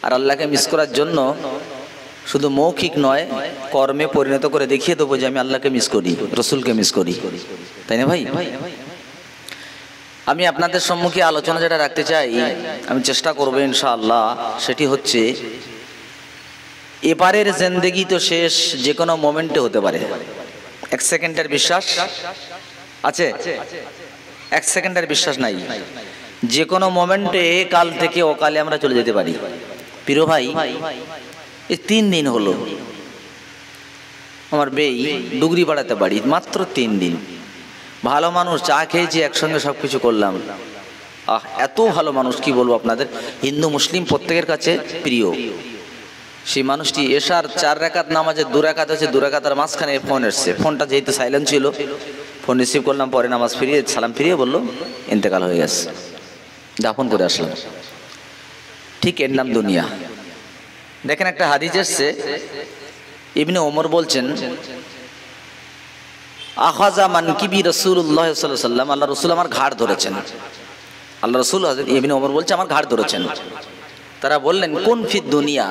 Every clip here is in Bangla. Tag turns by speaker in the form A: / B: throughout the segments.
A: আর আল্লাহকে মিস করার জন্য শুধু মৌখিক নয়, কর্মে পরিণত করে দেখিয়ে দেবো যে আমি আল্লাহকে মিস করি, রসুলকে মিস করি, তাই না ভাই? আমি আপনাদের সম্মুখে আলোচনা যেটা রাখতে চাই, আমি চেষ্টা করবো ইনশাআল্লাহ, সেটি হচ্ছে এপারের জিন্দেগি তো শেষ যে কোনো মোমেন্টে হতে পারে। এক সেকেন্ডের বিশ্বাস আছে? এক সেকেন্ডের বিশ্বাস নাই। যে কোনো মোমেন্টে কাল থেকে অকালে আমরা চলে যেতে পারি। প্রিয় ভাই, এই 3 দিন হলো আমার বেই ডুগরি বাড়াতে বাড়ি, মাত্র 3 দিন। ভালো মানুষ, চা খেয়েছি, একসঙ্গে সব কিছু করলাম। এত ভালো মানুষ, কি বলবো আপনাদের, হিন্দু মুসলিম প্রত্যেকের কাছে প্রিয়। সেই মানুষটি এশার 4 রাকাত নামাজে 2 রাকাত আছে, 2 রাকাতের মাঝখানে ফোন এসছে। ফোনটা যেহেতু সাইলেন্ট ছিল, ফোন রিসিভ করলাম, পরে নামাজ ফিরিয়ে সালাম ফিরিয়ে বললো ইন্তেকাল হয়ে গেছে। দাফন করে আসলাম। ঠিক এর নাম দুনিয়া। দেখেন একটা হাদিস এসছে, ইবনে ওমর বলছেন, আখাযা মানকিবি রাসূলুল্লাহ সাল্লাল্লাহু আলাইহি ওয়াসাল্লাম, আল্লাহ রাসূল আমার ঘাড় ধরেছেন। আল্লাহ রাসূল হযরত ইবনে ওমর বলছে আমার ঘাড় ধরেছেন। তারা বললেন কুন ফিদ দুনিয়া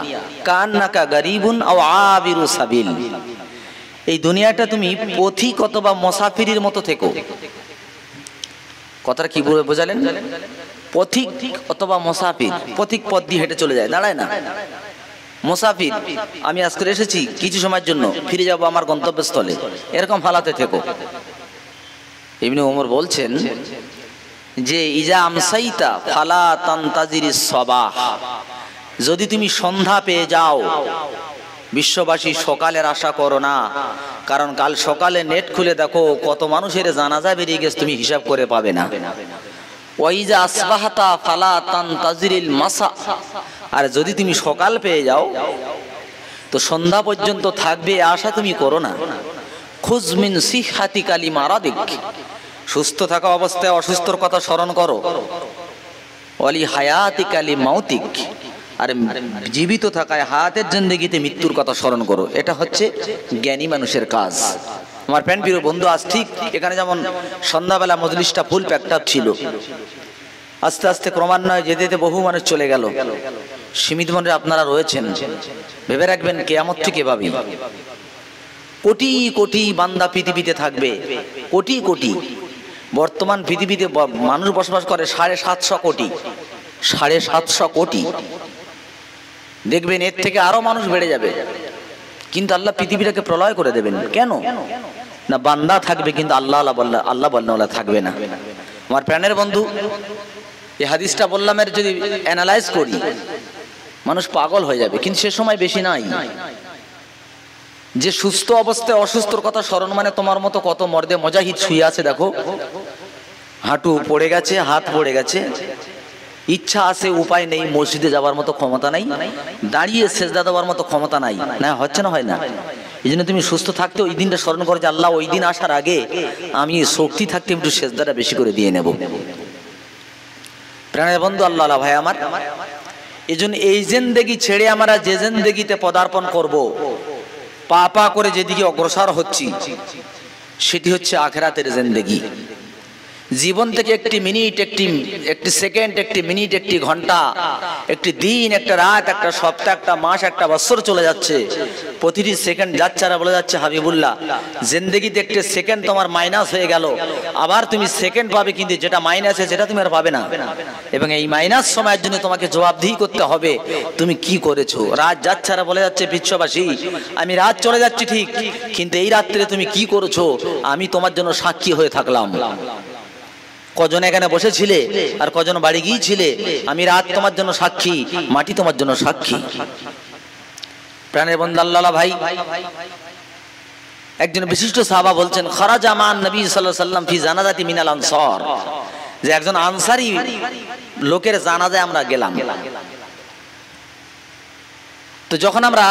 A: কান্নাকা গরিবুন আও আবিরু সাবিল, এই দুনিয়াটা তুমি পথিক অথবা মুসাফিরের মতো থেকো। কথাটা কি বোঝালেন? পথিক অথবা মুসাফির, পথিক পথ দিয়ে হেঁটে চলে যায়, দাঁড়ায় না। মুসাফির, আমি আজকে এসেছি কিছু সময়ের জন্য, ফিরে যাব আমার গন্তব্যস্থলে, এরকম হালাতে থেকো। ইবনে ওমর বলছেন যে ইজা আমসাইতা ফালা তানতাজিরিস সাবাহ, যদি তুমি সন্ধ্যা পেয়ে যাও, বিশ্ববাসী সকালের আশা করো না, কারণ কাল সকালে নেট খুলে দেখো কত মানুষের জানাজা বেরিয়ে গেছে, তুমি হিসাব করে পাবে না। ওয়াইজা আসবাহাতা ফালা তানতাজিরিল মাসা, আর যদি তুমি সকাল পেয়ে যাও তো সন্ধ্যা পর্যন্ত থাকবে আশা তুমি করো না। খুজ মিন সিহাতিকা লিমারাদিক, সুস্থ থাকা অবস্থায় অসুস্থর কথা স্মরণ করো। ওয়ালি হায়াতিকা লিমাউতিক, আর জীবিত থাকায় হায়াতের জিন্দেগিতে মৃত্যুর কথা স্মরণ করো। এটা হচ্ছে জ্ঞানী মানুষের কাজ। আমার প্রিয় বন্ধু, আজ ঠিক এখানে যেমন সন্ধ্যাবেলা মজলিসটা ফুল প্যাকড আপ ছিল, আস্তে আস্তে ক্রমান্বয়ে যেতে যেতে বহু মানুষ চলে গেল। সীমিত মনে আপনারা রয়েছেন, ভেবে রাখবেন কিয়ামত ঠিক এভাবেই। কোটি কোটি বান্দা পৃথিবীতে থাকবে, কোটি কোটি। বর্তমান পৃথিবীতে মানুষ বসবাস করে 750 কোটি, 750 কোটি। দেখবেন এর থেকে আরো মানুষ বেড়ে যাবে, কিন্তু আল্লাহ পৃথিবীটাকে প্রলয় করে দেবেন। কেন না? বান্দা থাকবে কিন্তু আল্লাহ আল্লাহ থাকবে না। আমার প্রাণের বন্ধু, এই হাদিসটা বললাম, এর যদি অ্যানালাইজ করি মানুষ পাগল হয়ে যাবে, কিন্তু সে সময় বেশি নাই। যে সুস্থ অবস্থায় অসুস্থর কথা স্মরণ, মানে তোমার মতো কত মর্দে মুজাহিদ শুয়ে আছে, দেখো হাঁটু পড়ে গেছে, হাত পড়ে গেছে, ইচ্ছা আছে উপায় নেই, মসজিদে যাওয়ার মতো ক্ষমতা নাই, দাঁড়িয়ে সেজদা দেওয়ার মতো ক্ষমতা নাই, না হচ্ছে না, হয় না। এই জন্য তুমি সুস্থ থাকতে ওই দিনটা স্মরণ করো যে আল্লাহ ওই দিন আসার আগে আমি শক্তি থাকতে একটু সেজদাটা বেশি করে দিয়ে নেব। প্রাণের বন্ধু, আল্লাহ ভাই আমার, এই জন্য এই জিন্দেগি ছেড়ে আমরা যে জিন্দেগিতে পদার্পণ করব, পা পা করে যেদিকে অগ্রসর হচ্ছি, সেটি হচ্ছে আখিরাতের জিন্দেগি। জীবন থেকে একটি মিনিট, একটি সেকেন্ড, একটি মিনিট, একটি ঘন্টা, একটি দিন, একটা রাত, একটা সপ্তাহ, একটা মাস, একটা বছর চলে যাচ্ছে। প্রতিটি সেকেন্ড যাচ্ছে আর বলে যাচ্ছে হাবিবুল্লাহ, জিন্দেগিতে একটি সেকেন্ড তোমার মাইনাস হয়ে গেল, আবার তুমি সেকেন্ড পাবে, কিন্তু যেটা মাইনাস আছে সেটা তুমি আর পাবে না। এবং এই মাইনাস সময়ের জন্য তোমাকে জবাবদিহি করতে হবে তুমি কি করেছো। রাত যাচ্ছে আর বলে যাচ্ছে বিশ্ববাসী, আমি রাত চলে যাচ্ছি ঠিক, কিন্তু এই রাত্রে তুমি কি করেছো আমি তোমার জন্য সাক্ষী হয়ে থাকলাম। কজন এখানে বসেছিলে আর কজন বাড়ি গিয়েছিলে, আমি রাত তোমার জন্য সাক্ষী, মাটি তোমার জন্য সাক্ষী। প্রাণের বন্ধু আল্লাহ ভাই, একজন বিশিষ্ট সাহাবা বলছেন, খারাজা মান নবী সাল্লাল্লাহু আলাইহি ওয়াসাল্লাম ফি জানাজাতি মিনাল আনসার, যে একজন আনসারী লোকের জানাজায় আমরা গেলাম। তো যখন আমরা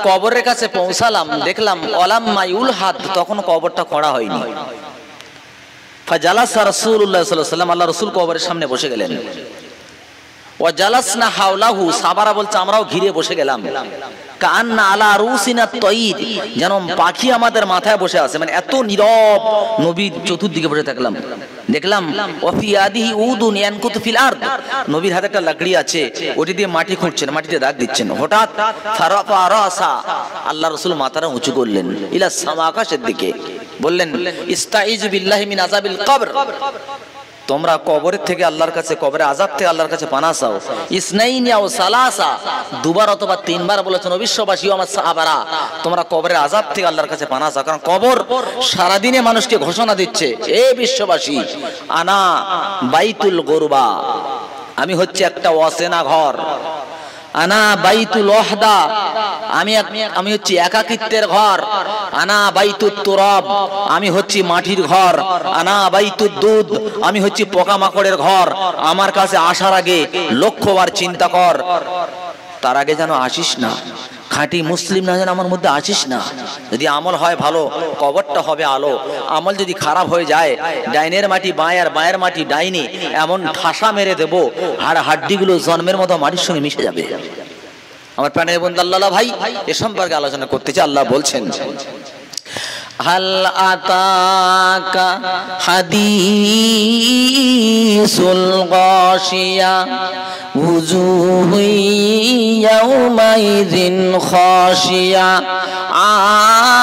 A: কবরের কাছে পৌঁছালাম, দেখলাম ওয়ালাম মাইউল হাদ, তখন কবরটা খোঁড়া হয়নি। ফাজালাসা রাসূলুল্লাহ সাল্লাল্লাহু আলাইহি ওয়াসাল্লাম, আল্লাহ রাসূল কবরের সামনে বসে গেলেন। ওয়া জালাসনা হাওলাহু, সাহাবারা বলছে আমরাও ঘিরে বসে গেলাম। কান্না আলা রুসিনা তয়ির, যেন পাখি আমাদের মাথায় বসে আছে, মানে এত নীরব। নবীর চতুর্দিকে বসে থাকলাম, দেখলাম ওয়াফিয়াদিহি উদুন ইয়ানকুতু ফিল আরদ, নবীর হাতে একটা লাকড়ি আছে, ওটি দিয়ে মাটি খুঁড়ছেন, মাটিতে দাগ দিচ্ছেন। হঠাৎ ফারাফা রাসা, আল্লাহ রাসূল মাথাটা উঁচু করলেন ইলা সামা, আকাশের দিকে, বললেন ইস্তাইযু বিল্লাহি মিন আযাবিল কবর, তোমরা কবরের থেকে আল্লাহর কাছে, কবরের আযাব থেকে আল্লাহর কাছে পানাহ চাও। ইসনাইনি আও সালাসা, দুবার অথবা তিনবার বলেছেন বিশ্ববাসী ও আমার সাহাবারা, তোমরা কবরের আযাব থেকে আল্লাহর কাছে পানাহ চাও। কারণ কবর সারাদিনে মানুষকে ঘোষণা দিচ্ছে, এ বিশ্ববাসী, আনা বাইতুল গুরবা, আমি হচ্ছে একটা অচেনা ঘর। আনা বাইতুল ওয়াহদা, আমি হচ্ছে একাকিত্বের ঘর। আনা বাইতুত তুরাব, আমি হচ্ছে মাটির ঘর। আনা বাইতুদ দুধ, আমি হচ্ছে পোকামাকড়ের ঘর। আমার কাছে আসার আগে লক্ষ্যবার চিন্তা কর, তার আগে যেন আসিস না, খাঁটি মুসলিম না যেন আমার মধ্যে আসিস না। যদি আমল হয় ভালো, কবরটা হবে আলো। আমল যদি খারাপ হয়ে যায়, ডাইনের মাটি বাঁয় আর বাঁয়ের মাটি ডাইনি, এমন ঠাসা মেরে দেবো আর হাড্ডিগুলো জন্মের মতো মাটির সঙ্গে মিশে যাবে। আমার প্রাণের বন্ধু আল্লাহ ভাই, এ সম্পর্কে আলোচনা করতে চাই। আল্লাহ বলছেন হাল আতাকা হাদিসুল গাশিয়া উজুহু ইয়াউমাইযিন খাশিয়া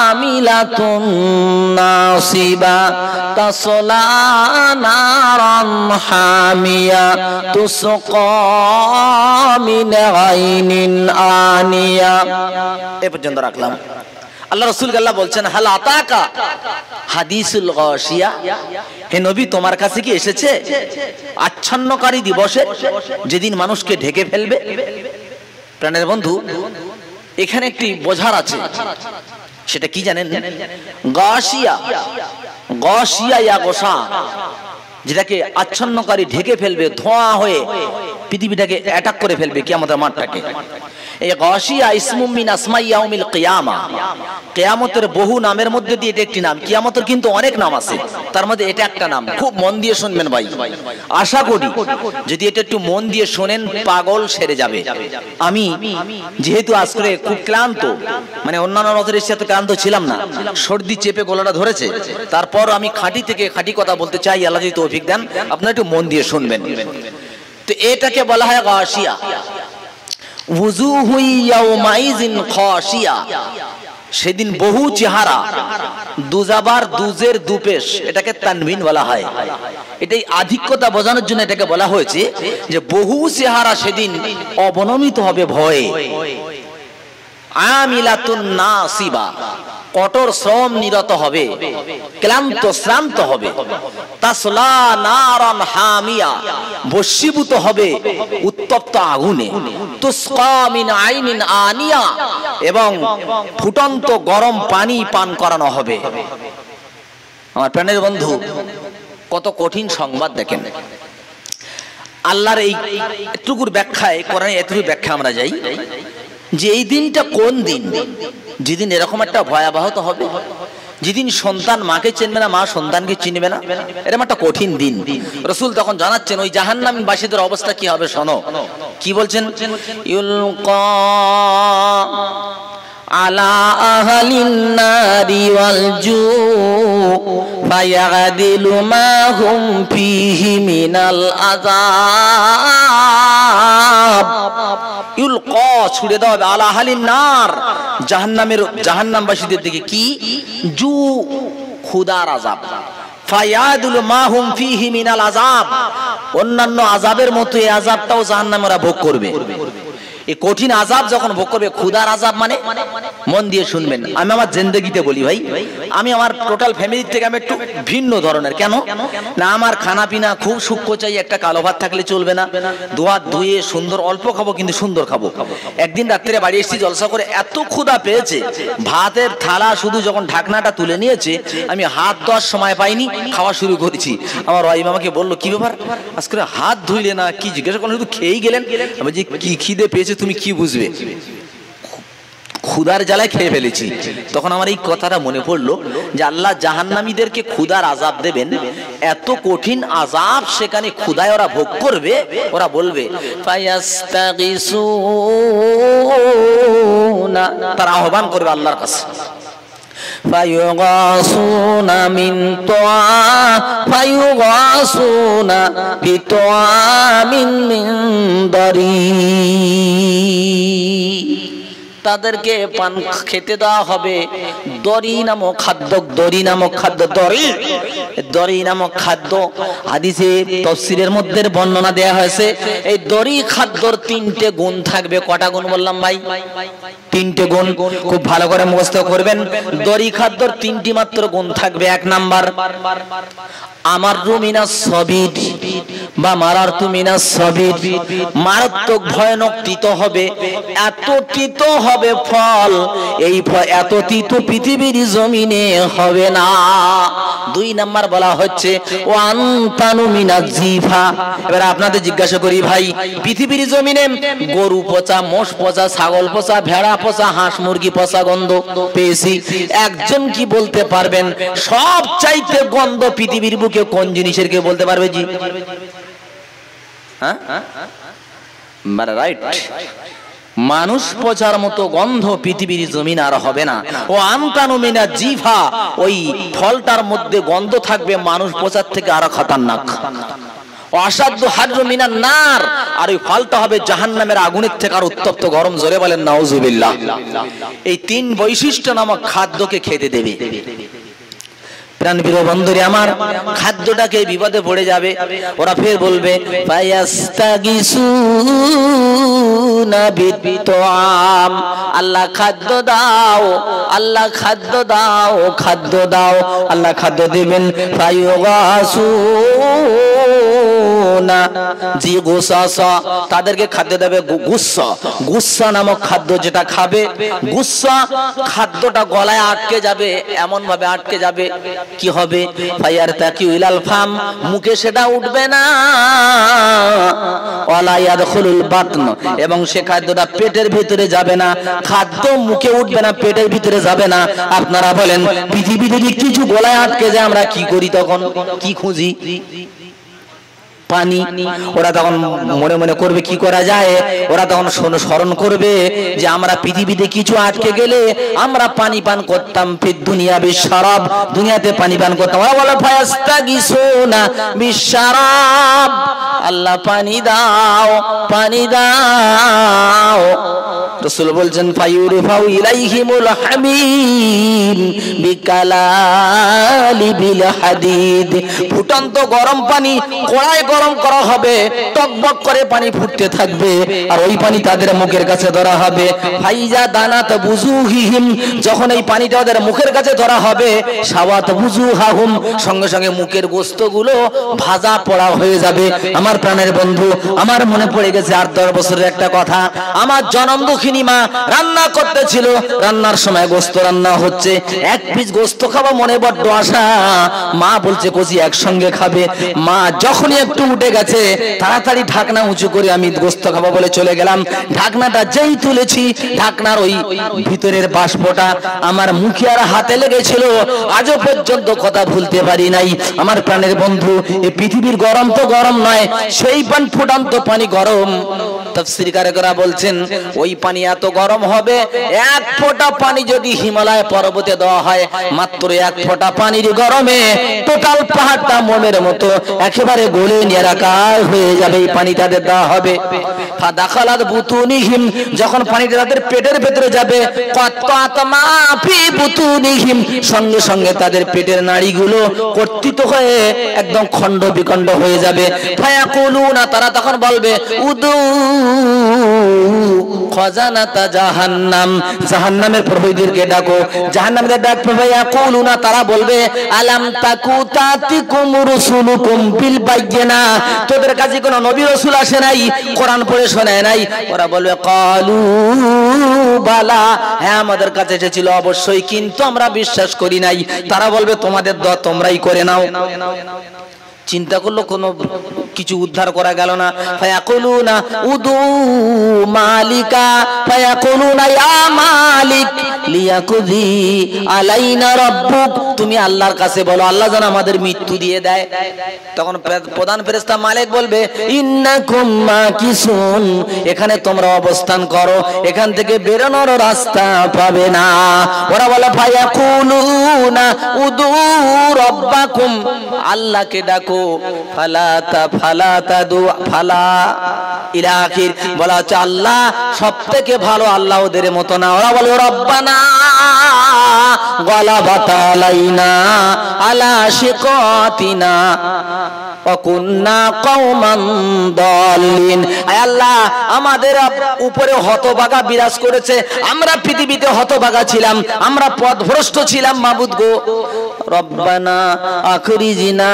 A: আমিলাতুন নাসিবা তাসলা নারান হামিয়া তুসকা মিন আইনিন আনিয়া। এ পর্যন্ত রাখলাম। আল্লাহ রাসূল আল্লাহ বলছেন হাল আতাকা হাদিসুল গাশিয়া, হে নবী তোমার কাছে কি এসেছে আচ্ছন্নকারী দিবসে, যেদিন মানুষকে ঢেকে ফেলবে। প্রাণের বন্ধু, এখানে একটি বোঝার আছে, সেটা কি জানেন? গাশিয়া, গাশিয়া ইয়া গোসা, যেটাকে আচ্ছন্নকারী ঢেকে ফেলবে, ধোঁয়া হয়ে পৃথিবীটাকে অ্যাটাক করে ফেলবে, কিয়ামতের মাঠটাকে। এই গাশিয়া ইসমুম মিন আসমাই ইয়াউমিল কিয়ামা, কিয়ামতের বহু নামের মধ্যে দিয়ে এটা একটি নাম। কিয়ামতের কিন্তু অনেক নাম আছে, তার মধ্যে এটা একটা নাম। খুব মন দিয়ে শুনবেন ভাই, আশা করি যদি এটা একটু মন দিয়ে শোনেন পাগল সেরে যাবে। আমি যেহেতু আজকে খুব ক্লান্ত, মানে অন্যান্য নজরের সাথে ক্লান্ত ছিলাম না, সর্দি চেপে গলাটা ধরেছে, তারপর আমি খাঁটি থেকে খাঁটি কথা বলতে চাই। আল্লাহ যদি তৌফিক দেন, আপনারা একটু মন দিয়ে শুনবেন। তো এটাকে বলা হয় গাশিয়া। উজুহু ইয়াউমাইযিন খাশিয়া, সেদিন বহু চেহারা, দুজাবার দুজের দুপেশ, এটাকে তানবিন বলা হয়। এটাই আধিক্যতা বোঝানোর জন্য এটাকে বলা হয়েছে যে বহু চেহারা সেদিন অবনমিত হবে ভয়ে। আমিলাতুন নাসিবা, কঠোর শ্রম নিরত হবে, ক্লান্ত শ্রান্ত হবে। তাসলা নারান হামিয়া, বশীভূত হবে উত্তপ্ত আগুনে। তুসকা মিন আইনিন আনিয়া, এবং ফুটন্ত গরম পানি পান করানো হবে। আমার প্রাণের বন্ধু, কত কঠিন সংবাদ দেখেন। আল্লাহর এই এতটুকুর ব্যাখ্যায়, কোরআনে এতটুকু ব্যাখ্যা আমরা যাই যে এই দিনটা কোন দিন, যেদিন এরকম একটা ভয়াবহতা হবে, যেদিন সন্তান মাকে চিনবে না, মা সন্তানকে চিনবে না, এরকম একটা কঠিন দিন। রাসূল তখন জানাচ্ছেন ওই জাহান্নামী বাসীদের অবস্থা কি হবে, শোনো কি বলছেন। ইউলকা আলা আহলিন নারি ওয়াল জু ফায়াগদিলু মা হুম ফীহি মিনাল আযাব। ইউলকা, ছুড়ে দেওয়া হবে, আলা আহলিন নার, জাহান্নামের, জাহান্নামবাসীদের দিকে। কি? জু, ক্ষুধার আযাব। ফায়াদুলু মা হুম ফীহি মিনাল আযাব, অন্যান্য আযাবের মতো এই আযাবটাও জাহান্নামীরা ভোগ করবে। এই কঠিন আযাব যখন ভোগ করবে, ক্ষুধার আযাব মানে, মন দিয়ে শুনবেন, আমি আমার জিন্দেগিতে বলি ভাই, আমি আমার টোটাল ফ্যামিলির থেকে আমি একটু ভিন্ন ধরনের। কেন না, আমার খানা পিনা খুব সূক্ষ্ম চাই, একটা কালো ভাত থাকলে চলবে না, দুহাত ধুয়ে সুন্দর, অল্প খাবো কিন্তু সুন্দর খাবো। একদিন রাত্রে বাড়ি এসেছি জলসা করে, এত ক্ষুধা পেয়েছে, ভাতের থালা শুধু যখন ঢাকনাটা তুলে নিয়েছে, আমি হাত ধোয়ার সময় পাইনি, খাওয়া শুরু করেছি। আমার ওয়াইফ আমাকে বললো, কি ব্যাপার আজকে হাত ধুইলে না, কি জিজ্ঞাসা করলেন, শুধু খেয়েই গেলেন। আমি যে কি খিদে পেয়েছে তুমি কি বুঝবে, ক্ষুধার জ্বালায় খেয়ে ফেলেছি। তখন আমার এই কথাটা মনে পড়লো যে আল্লাহ জাহান্নামীদেরকে ক্ষুধার আযাব দেবেন, এত কঠিন আযাব সেখানে ক্ষুধায় ওরা ভোগ করবে। ওরা বলবে ফায়াস্তাগিসুনা তারা আহ্বান করবে আল্লাহর কাছে। ফায়ুগাসুনা মিন বিতআমিন মিন দারি, তাদেরকে পান খেতে দেওয়া হবে দরি নামক খাদ্য। দরি নামক খাদ্য, দরি নামক খাদ্য হাদিসে তাফসীরের মধ্যে বর্ণনা দেয়া হয়েছে। এই দরি খাদ্যর 3টে গুণ থাকবে। কটা গুণ বললাম ভাই? 3টে গুণ। খুব ভালো করে মুখস্থ করবেন। দরি খাদ্যর 3টি মাত্র গুণ থাকবে। 1 নাম্বার, আমারু মিনাস সাবিদ বা মারারতু মিনাস সাবিদ, মারাত্মক ভয়ানক তিতো হবে। এত তিতো হবে ফল, এই এত তিতো পৃথিবীর জমিনে হবে না। 2 নাম্বার বলা হচ্ছে ওয়ান্তানু মিনাজ জিফা। এবার আপনাদের জিজ্ঞাসা করি ভাই, পৃথিবীর জমিনে গরু পচা, মোষ পচা, ছাগল পচা, ভেড়া পচা, হাঁস মুরগি পচা গন্ধ পেয়েছি। একজন কি বলতে পারবেন সব চাইতে গন্ধ পৃথিবীর বুকে কোন জিনিসের? কে বলতে পারবে জি? হ্যাঁ, মানে রাইট, মানুষ পচার মতো গন্ধ পৃথিবীর জমিন আর হবে না। ও আমতানু মিনা জিফা, ওই ফলটার মধ্যে গন্ধ থাকবে মানুষ পচার থেকে আরো খতরনাক। অসাধ্য হাররু মিনান নার, আর ওই ফলটা হবে জাহান্নামের আগুনের থেকে আর উত্তপ্ত গরম। জোরে বলেন নাউজুবিল্লাহ। এই 3 বৈশিষ্ট্য নামক খাদ্যকে খেতে দেবে। প্রাণপ্রিয় বন্ধুরে আমার, খাদ্যটাকে বিপদে পড়ে যাবে। ওরা ফের বলবে ফায়াস্তাগিসুনা বিতআম, আল্লাহ খাদ্য দাও, আল্লাহ খাদ্য দাও, খাদ্য দাও। আল্লাহ খাদ্য দেবেন। ফায়ুগাসুনা জি গুসাসা, তাদেরকে খাদ্য দেবে গুসা। গুসা নামক খাদ্য যেটা খাবে, গুসা খাদ্যটা গলায় আটকে যাবে, এমন ভাবে আটকে যাবে কি হবে? ফায়ার তাকি ইলাল ফাম, মুখে সেটা উঠবে না। ওয়ালা ইয়াদখুলুল বাতন, এবং সে খাদ্যটা পেটের ভিতরে যাবে না। খাদ্য মুখে উঠবে না, পেটের ভিতরে যাবে না। আপনারা বলেন পৃথিবীতে যদি কিছু গলায় আটকে যায় আমরা কি করি? তখন কি খুঁজি? পানি। ওরা তখন মনে মনে করবে কি করা যায়। ওরা তখন স্মরণ করবে যে আমরা পৃথিবীতে কিছু আটকে গেলে আমরা পানি পান করতাম। ফিদ দুনিয়া বিশরাব, দুনিয়াতে পানি পান করতাম। ওরা বলে ফায়াস্তাগিসুনা বিশরাব, আল্লাহ পানি দাও, পানি দাও। রাসূল বলছেন ফায়ুরফাউ ইলাইহিমুল হামিম বিকালালি বিল হাদিদ, ফুটন্ত গরম পানি কড়াই গরম করা হবে, টকবক করে পানি ফুটতে থাকবে, আর ওই পানি তাদের মুখের কাছে ধরা হবে। ফাইজা দানাত বুজুহিহিম, যখন এই পানিটা ওদের মুখের কাছে ধরা হবে, সাওয়াত বুজুহাহুম, সঙ্গে সঙ্গে মুখের গোস্তগুলো ভাজা পোড়া হয়ে যাবে। আমার প্রাণের বন্ধু, আমার মনে পড়ে গেছে 8-10 বছরের একটা কথা। আমার জনম দুঃখিনী মা রান্না করতেছিল, রান্নার সময় গোস্ত রান্না হচ্ছে, 1 পিস গোস্ত খাওয়া মনে বড্ড আশা। মা বলছে কচি একসঙ্গে খাবে। মা যখনই একটু উঠে গেছে, তাড়াতাড়ি ঢাকনা উঁচু করে আমি গোস্ত খাবো বলে চলে গেলাম। ঢাকনাটা যেই তুলেছি, ঢাকনার ওই ভিতরের বাষ্পটা আমার মুখে আর হাতে লেগেছিল। আজও পর্যন্ত কথা ভুলতে পারি নাই। আমার প্রাণের বন্ধু, এই পৃথিবীর গরম তো গরম নয়, সেই পান ফুটন্ত পানি গরম। তাফসীরকারেরা বলছেন ওই পানি এত গরম হবে, 1 ফোঁটা পানি যদি হিমালয় পর্বতে দেওয়া হয়, মাত্র 1 ফোঁটা পানির গরমে টোটাল পাহাড়টা মোমের মতো একেবারে গলে নিরাকার হয়ে যাবে। এই পানি তাদের দেওয়া হবে। ফাদাখালাত বুতুনিহিম, যখন পানিটা তাদের পেটের ভেতরে যাবে, কাত্তাত মা ফি বুতুনিহিম, সঙ্গে সঙ্গে তাদের পেটের নাড়িগুলো কর্তিত হয়ে একদম খণ্ড বিখণ্ড হয়ে যাবে। ফায়াকুলুনা, তারা তখন বলবে উদু খাজানাতা জাহান্নাম, জাহান্নামের প্রহরীদেরকে ডাকো। জাহান্নামীদের ডাক পাবে। ইয়াকুলুনা, তারা বলবে আলাম তাকু তাতিকুম রুসুলুকুম বিল বায়িনা, তোদের কাছে কোনো নবী রাসূল আসে নাই, কোরআন পড়ে শোনায় নাই? ওরা বলবে ক্বালু বালা, হ্যাঁ আমাদের কাছে এসেছিল অবশ্যই, কিন্তু আমরা বিশ্বাস করি নাই। তারা বলবে তোমাদের দোয়া তোমরাই করে নাও। চিন্তা করলো কিছু উদ্ধার করা গেল না। ফায়াকুলুনা উদু মালিকা ফায়াকুলুনা ইয়া মালিক লিয়াকুযি আলাইনা রাব্বুক, তুমি আল্লাহর কাছে বলো আল্লাহ যেন আমাদের মৃত্যু দিয়ে দেয়। তখন প্রধান ফেরেশতা মালিক বলবে ইন্নাকুম মাকিসুন, এখানে তোমরা অবস্থান করো, এখান থেকে বেরোনোর রাস্তা পাবে না। ওরা বলে ফায়াকুলুনা উদু রাব্বাকুম, আল্লাহকে ডাকো, ফালা তাদু ফালা ইলা আখির, বলা হচ্ছে আল্লাহ সবথেকে ভালো, আল্লাহ ওদের মতো না। ওরা বলে রব্বানা গালাবাত আলাইনা আলা শিকাতিনা ওয়া কুননা কওমান দাল্লিন, আয় আল্লাহ আমাদের উপরে হতভাগা বিরাজ করেছে, আমরা পৃথিবীতে হতভাগা ছিলাম, আমরা পথভ্রষ্ট ছিলাম মাবুদ গো। রব্বানা আখরিজিনা,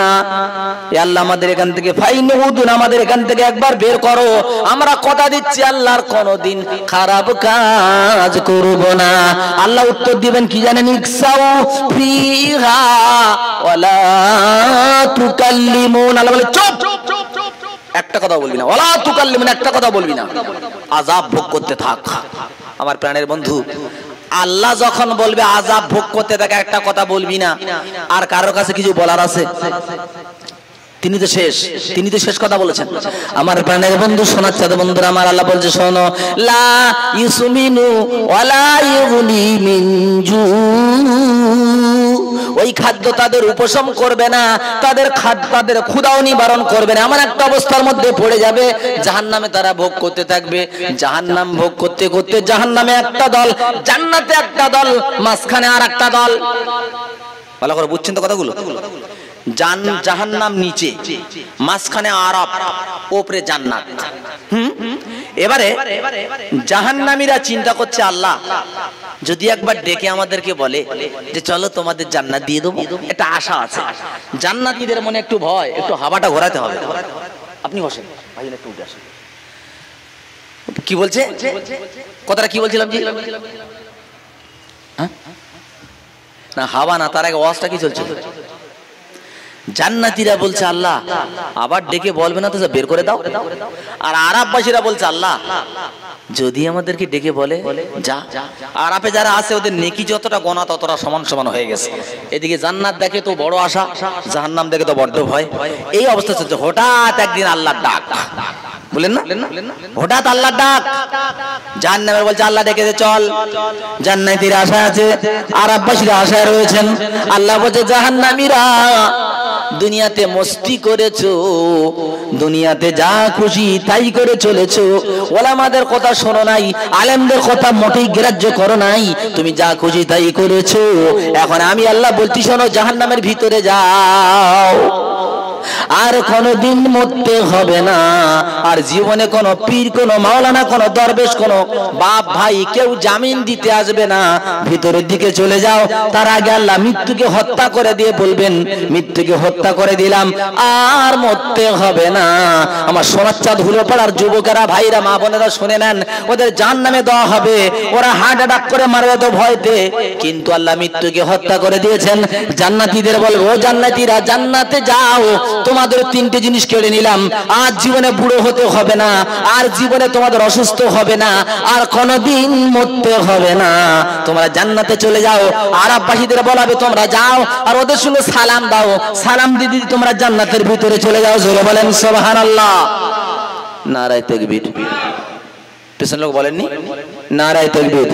A: এ আল্লাহ আমাদের এখান থেকে ফাইনুদুন, আমাদের এখান থেকে একবার বের করো, আমরা কথা দিচ্ছি আল্লাহর কোনদিন খারাপ কাজ করব না। আল্লাহ উত্তর দিবেন কি জানেন, ইকসাউ ফিহা ওয়ালা তুকাল্লিমুন, আল্লাহ বলে চুপ, একটা কথা বলবি না, ওয়ালা তুকাল্লিমুন, একটা কথা বলবি না, আযাব ভোগ করতে থাক। আমার প্রাণের বন্ধু, আল্লাহ যখন বলবে আযাব ভোগ করতে থাকে, একটা কথা বলবি না, আর কারোর কাছে কিছু বলার আছে? তিনি তো শেষ কথা বলেছেন। আমার প্রাণের বন্ধু সোনার চাঁদ বন্ধুরা আমার, আল্লাহ বলছে শোনো, লা ইউসমিনু ওয়ালা ইউগনি মিন জু, ওই খাদ্য তাদের উপশম করবে না, তাদের ক্ষুধাও নিবারণ করবে না, এমন একটা অবস্থার মধ্যে পড়ে যাবে, জাহান্নামে তারা ভোগ করতে থাকবে। জাহান্নাম ভোগ করতে করতে জাহান্নামে একটা দল, জান্নাতে একটা দল, মাঝখানে আর একটা দল। ভালো করে বুঝছেন তো কথাগুলো? জাহান্নাম নিচে, মাঝখানে আরাফ, উপরে জান্নাত। এবারে জাহান্নামীরা চিন্তা করছে আল্লাহ যদি একবার ডেকে আমাদেরকে বলে যে চলো তোমাদের জান্নাত দিয়ে দেবো, একটা আশা আছে। জান্নাতীদের মনে একটু ভয়, একটু হাওয়াটা ঘোরাতে হবে। আপনি বসেন ভাই, একটু উঠে আসেন। কি বলছে কথাটা, কি বলছিলাম জি? না হাওয়া না, তার আগে ওয়াজটা কি চলছে? জান্নাতীরা বলছে আল্লাহ আবার ডেকে বলবে না তো বের করে দাও। আর আরাববাসীরা বলছে আল্লাহ যদি আমাদেরকে ডেকে বলে যা। আরাফে যারা আছে ওদের নেকি যতটা গোনা ততটা সমান সমান হয়ে গেছে। এদিকে জান্নাত দেখে তো বড় আশা, জাহান্নাম দেখে তো বড্ড ভয়। এই অবস্থা চলছে। হঠাৎ একদিন আল্লাহর ডাক, বলেন না, হঠাৎ আল্লাহর ডাক, জাহান্নামের বলছে আল্লাহ ডেকেছে চল। জান্নাতীরা আশা আছে, আরাববাসীরা আশায় রয়েছেন। আল্লাহ বলছে জাহান্নামীরা দুনিয়াতে মস্তি করেছো, দুনিয়াতে যা খুশি তাই করে চলেছো, ওলামাদের কথা শোনো নাই, আলেমদের কথা মোটেই গ্রাহ্য করো নাই, তুমি যা খুশি তাই করেছো। এখন আমি আল্লাহ বলছি শোনো, জাহান্নামের ভিতরে যাও, আর কোনদিন মরতে হবে না। আর জীবনে কোনো পীর, কোনো মাওলানা, কোনো দরবেশ, কোনো বাপ ভাই কেউ জামিন দিতে আসবে না, ভিতরের দিকে চলে যাও। তার আগে আল্লাহ মৃত্যুকে হত্যা করে দিয়ে বলবেন মৃত্যুকে হত্যা করে দিলাম, আর মরতে হবে না। আমার সোনার চাঁদ হুলোপাড়ার যুবকেরা, ভাইরা, মা বোনেরা শুনে নেন, ওদের জাহান্নামে দেওয়া হবে, ওরা হার্ট অ্যাটাক করে মারবে তো ভয়তে, কিন্তু আল্লাহ মৃত্যুকে হত্যা করে দিয়েছেন। জান্নাতীদের বলবো ও জান্নাতীরা জান্নাতে যাও, তোমাদের তিনটে জিনিস কেড়ে নিলাম, আর জীবনে বুড়ো হতে হবে না, আর জীবনে তোমাদের অসুস্থ হবে না, আর কোনদিন মরতে হবে না, তোমরা জান্নাতে চলে যাও। আরববাসীদের বলাবে তোমরা যাও, আর ওদের সঙ্গে সালাম দাও, সালাম দিদি তোমরা জান্নাতের ভিতরে চলে যাও। জোরে বলেন সুবহানাল্লাহ, নারায়ে তাকবীর। পেছনের লোক বলেননি নারায়ে তাকবীর?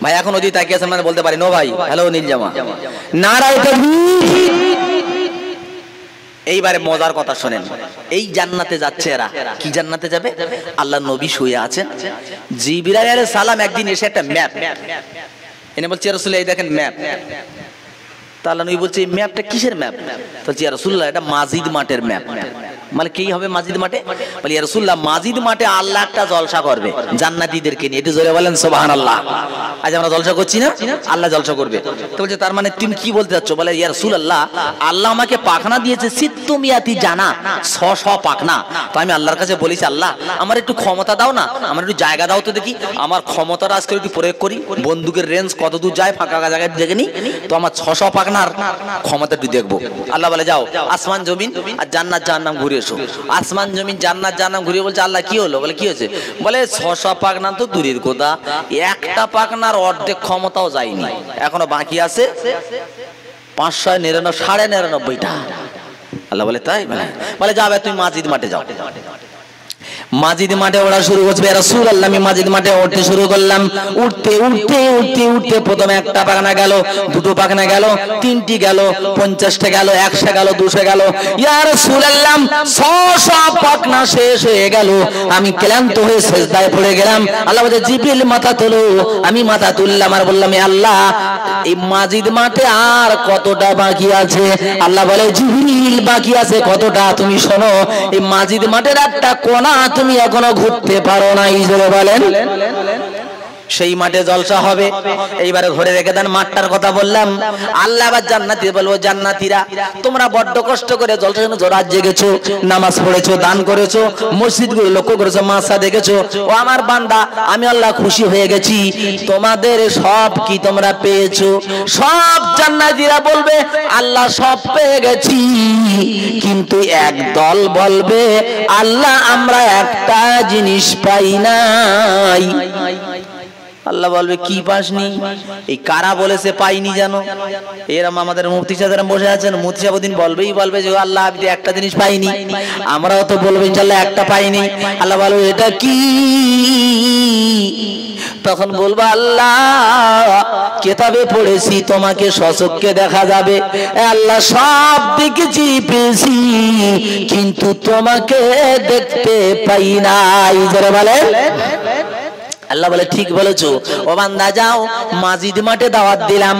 A: ভাই এখন ওদিকে তাকিয়ে আছেন মানে বলতে পারি নো ভাই, হ্যালো নীল জামা, নারায়ে তাকবীর। এইবারে মজার কথা শোনেন, এই জান্নাতে যাচ্ছে এরা। কি জান্নাতে যাবে? আল্লাহ নবী শুয়ে আছেন, জিবরাইল আলাইহিস সালাম একদিন এসে একটা ম্যাপ এনে বলছে, ইয়া রাসূলুল্লাহ এই দেখেন ম্যাপ। তা আল্লাহ নবী বলছে এই ম্যাপটা কিসের ম্যাপ? বলছে ইয়া রাসূলুল্লাহ এটা মাজিদ মাঠের ম্যাপ। মানে কি হবে মাজিদ মাঠে? বলি ইয়া রাসূলুল্লাহ, মাজিদ মাঠে আল্লাহ একটা জলসা করবে জান্নাতীদেরকে নিয়ে। একটু জোরে বলেন সুবহানাল্লাহ। আজ আমরা জলসা করছি না, আল্লাহ জলসা করবে। তো বলছে তার মানে তুমি কি বলতে চাচ্ছ? বলে ইয়া রাসূলুল্লাহ, আল্লাহ আমাকে পাখনা দিয়েছে সিত্তুমিয়াতি জানা, 600 পাখনা। তো আমি আল্লাহর কাছে বলেছি, আল্লাহ আমার একটু ক্ষমতা দাও না, আমার একটু জায়গা দাও তো দেখি, আমার ক্ষমতাটা আজকে একটু প্রয়োগ করি, বন্দুকের রেঞ্জ কত দূর যায়, ফাঁকা জায়গায় দেখে নি, তো আমার 600 পাখনার ক্ষমতা একটু দেখবো। আল্লাহ বলে যাও আসমান জমিন আর জান্নাত জাহান্নাম ঘুরে এসো। আসমান জমিন জান্নাত জাহান্নাম ঘুরে বলছে আল্লাহ কি হলো? বলে কি হয়েছে? বলে 600 পাখনা তো দূরের কথা, একটা পাখনার অর্ধেক ক্ষমতাও যায়নি, এখনো বাকি আছে 599.99টা। আল্লাহ বলে তাই? বলে যাবে তুমি মাজিদ মাঠে যাও। মাজিদ মাঠে ওড়া শুরু করছে। রাসূলুল্লাহ আমি মাজিদ মাঠে উঠতে শুরু করলাম। উঠতে উঠতে উঠতে উঠতে প্রথমে একটা পাখনা গেল, দুটো পাখনা গেল, তিনটি গেল, 50টা গেল, 100 গেল, 200 গেল। ইয়া রাসূলুল্লাহ 600 পাখনা শেষ হয়ে গেল। আমি ক্লান্ত হয়ে সিজদায় পড়ে গেলাম। আল্লাহ বলে জিবরিল মাথা তোলো। আমি মাথা তুললাম আর বললাম হে আল্লাহ, এই মাজিদ মাঠে আর কতটা বাকি আছে? আল্লাহ বলে জিবরিল বাকি আছে কতটা? তুমি শোনো, এই মাজিদ মাঠের একটা কোণা তুমি এখনো ঘুরতে পারো না। জোরে বলেন। সেই মাঠে জলসা হবে। এইবারে ধরে রেখে দেন মাঠটার কথা বললাম। আল্লাহ আবার জান্নাতীদের বলবো, জান্নাতীরা তোমরা বড্ড কষ্ট করে জলসার জন্য রাত জেগেছো, নামাজ পড়েছো, দান করেছো, মসজিদগুলো লক্ষ্য করেছো, মাসা দেখেছো। ও আমার বান্দা, আমি আল্লাহ খুশি হয়ে গেছি। তোমাদের সব কি তোমরা পেয়েছো? সব জান্নাতীরা বলবে আল্লাহ সব পেয়ে গেছি। কিন্তু এক দল বলবে আল্লাহ আমরা একটা জিনিস পাই নাই। আল্লাহ বলবে কি পাসনি? এই কারা বলেছে পাইনি জানো? এরকম আমাদের মুফতি সাহেবরা বসে আছেন, মুফতি সাহেব দিন বলবে যে আল্লাহ আমি একটা জিনিস পাইনি। আমরাও তো বলবো ইনশাআল্লাহ একটা পাইনি। আল্লাহ বলবে এটা কি? তখন বলবো আল্লাহ কিতাবে পড়েছি তোমাকে সচক্ষে দেখা যাবে। আল্লাহ সব দেখেছি পেয়েছি, কিন্তু তোমাকে দেখতে পাই নাই। যারা বলে আল্লাহ বলে ঠিক বলেছো। ও বান্দা যাও, মাজিদ মাঠে দাওয়াত দিলাম।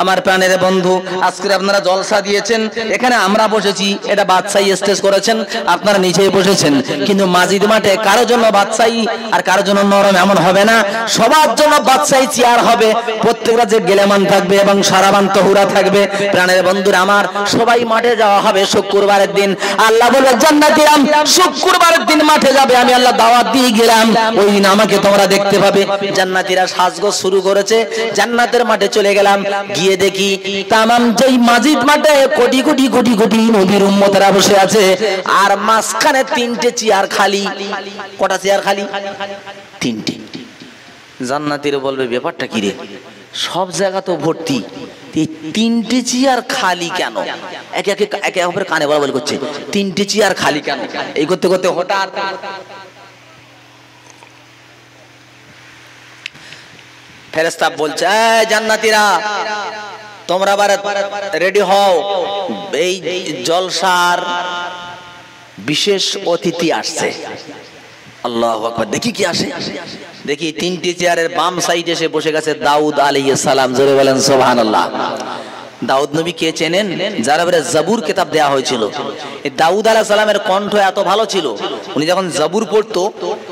A: আমার প্রাণের বন্ধু, আজকে আপনারা জলসা দিয়েছেন, এখানে আমরা বসেছি, এটা বাদশাহী স্টেজ করেছেন, আপনারা নিচেই বসেছেন। কিন্তু মাজিদ মাঠে কারো জন্য বাদশাহী আর কারো জন্য নরম এমন হবে না, সবার জন্য বাদশাহী চেয়ার হবে। প্রত্যেকটা যে গেলেমান থাকবে এবং সারাবান তহুরা থাকবে। প্রাণের বন্ধুরা আমার, সবাই মাঠে যাওয়া হবে শুক্রবারের দিন। আল্লাহ বলে জান্নাতীরা শুক্রবারের দিন মাঠে যাবে। আমি আল্লাহ দাওয়াত দিয়ে গেলাম, ওই দিন আমাকে তোমরা দেখতে পাবে। জান্নাতীরা সাজগোজ শুরু করেছে, জান্নাতের মাঠে চলে গেলাম। গিয়ে দেখি তামাম যেই মাজিদ মাঠে কোটি কোটি কোটি কোটি নবীর উম্মতেরা বসে আছে, আর মাঝখানে 3টে চেয়ার খালি। কটা চেয়ার খালি? 3টে। জান্নাতীরা বলবে ব্যাপারটা কি রে, সব জায়গা তো ভর্তি, 3টে চেয়ার খালি কেন? একে অপরের কানে বলা বলি করছে 3টে চেয়ার খালি কেন? এই করতে করতে হঠাৎ ফেরেশতা বলছে জান্নাতীরা তোমরা রেডি হও, এই জলসার বিশেষ অতিথি আসছে। আল্লাহু আকবার। দেখি কি আসে। দেখি 3টে চেয়ারের বাম সাইডে এসে বসে গেছে দাউদ আলাইহিস সালাম। জোরে বলেন সুবহানাল্লাহ। দাউদ নবী কে চেনেন? যার উপরে জাবুর কিতাব দেয়া হয়েছিল। এই দাউদ আলাইহিস সালামের কণ্ঠ এত ভালো ছিল, উনি যখন জাবুর পড়তো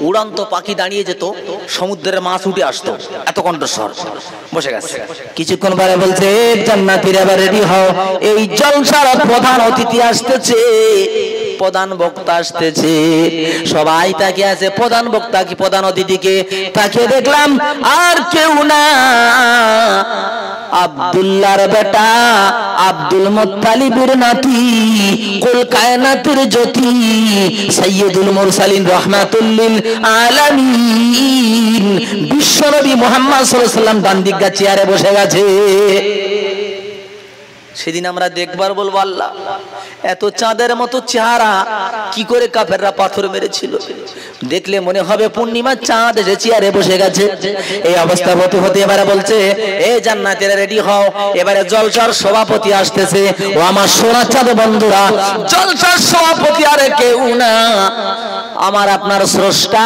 A: উড়ান্ত পাখি দাঁড়িয়ে যেত, সমুদ্রের মাছ উঠে আসতো, এত কণ্ঠস্বর। বসে গেছে। কিছুক্ষণ পরে বলছে জান্নাতীরা এবার রেডি হও, এই জলসার প্রধান অতিথি আসতেছে, প্রধান বক্তা আসতেছে। সবাই তাকে আছে প্রধান বক্তা কি প্রধান অতিথিকে। তাকে দেখলাম আর কেউ না, আব্দুল্লাহর বেটা আব্দুল মুত্তালিবের নাতি, কুল কায়নাতের জ্যোতি, সাইয়্যিদুল মুরসালিন রাহমাতুল লিল আলামিন বিশ্বনবী মুহাম্মদ সাল্লাল্লাহু আলাইহি ওয়াসাল্লাম ডান দিকে চেয়ারে বসে গেছে। সেদিন আমরা দেখবার বলবো আল্লাহ এত চাঁদের মতো চেহারা কি করে কাফেররা পাথর মেরেছিল। দেখলে মনে হবে পূর্ণিমার চাঁদ এসে চেয়ারে বসে গেছে। এই অবস্থা হতে হতে এবারে বলছে এ জান্নাতীরা রেডি হও, এবারে জলসার সভাপতি আসতেছে। ও আমার সোনা চাঁদ বন্ধুরা, জলসার সভাপতি আর কেউ না, আমার আপনার স্রষ্টা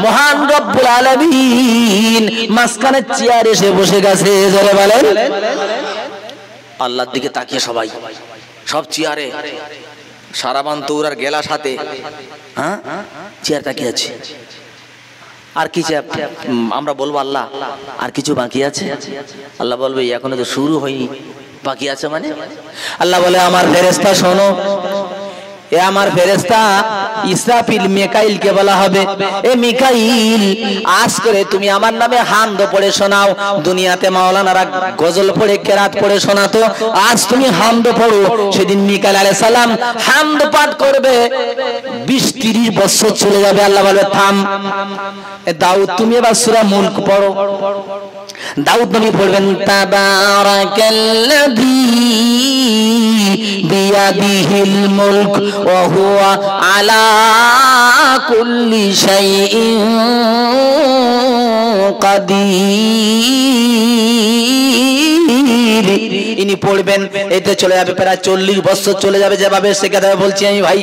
A: মহান রব্বুল আলামিন মাঝখানে চেয়ারে এসে বসে গেছে। জোরে বলেন। আল্লাহর দিকে তাকিয়ে সবাই, সব চেয়ারে সারাবান তৌর আর গেলা সাথে, হ্যাঁ চেয়ারটা কি আছে আর কিছু আমরা বলবো আল্লাহ আর কিছু বাকি আছে? আল্লাহ বলবে এখনো তো শুরু হয়নি, বাকি আছে মানে? আল্লাহ বলে আমার ফেরেশতা শোনো, এ আমার ফেরেশতা ইসরাফিল মিকাইলকে বলা হবে, এ মিকাইল আজ করে তুমি আমার নামে হামদ পড়ে শোনাও। দুনিয়াতে মাওলানারা গজল পড়ে কেরাত পড়ে শোনাতো, আজ তুমি হামদ পড়ো। সেদিন মিকাইল আলাইহিস সালাম হামদ পাঠ করবে, 20-30 বছর চলে যাবে। আল্লাহ বলবে থাম, দাউদ তুমি এবার সূরা মুলক পড়ো। দাউদ নবী পড়বেন তাবারাকাল্লাযী বিয়াদিহিল মুলক ওয়া হুয়া আলা কুল্লি শাইইন কাদির। ইনি পড়বেন, এতে চলে যাবে প্রায় 40 বছর চলে যাবে। যেভাবে শেখা দেবে বলছি আমি ভাই,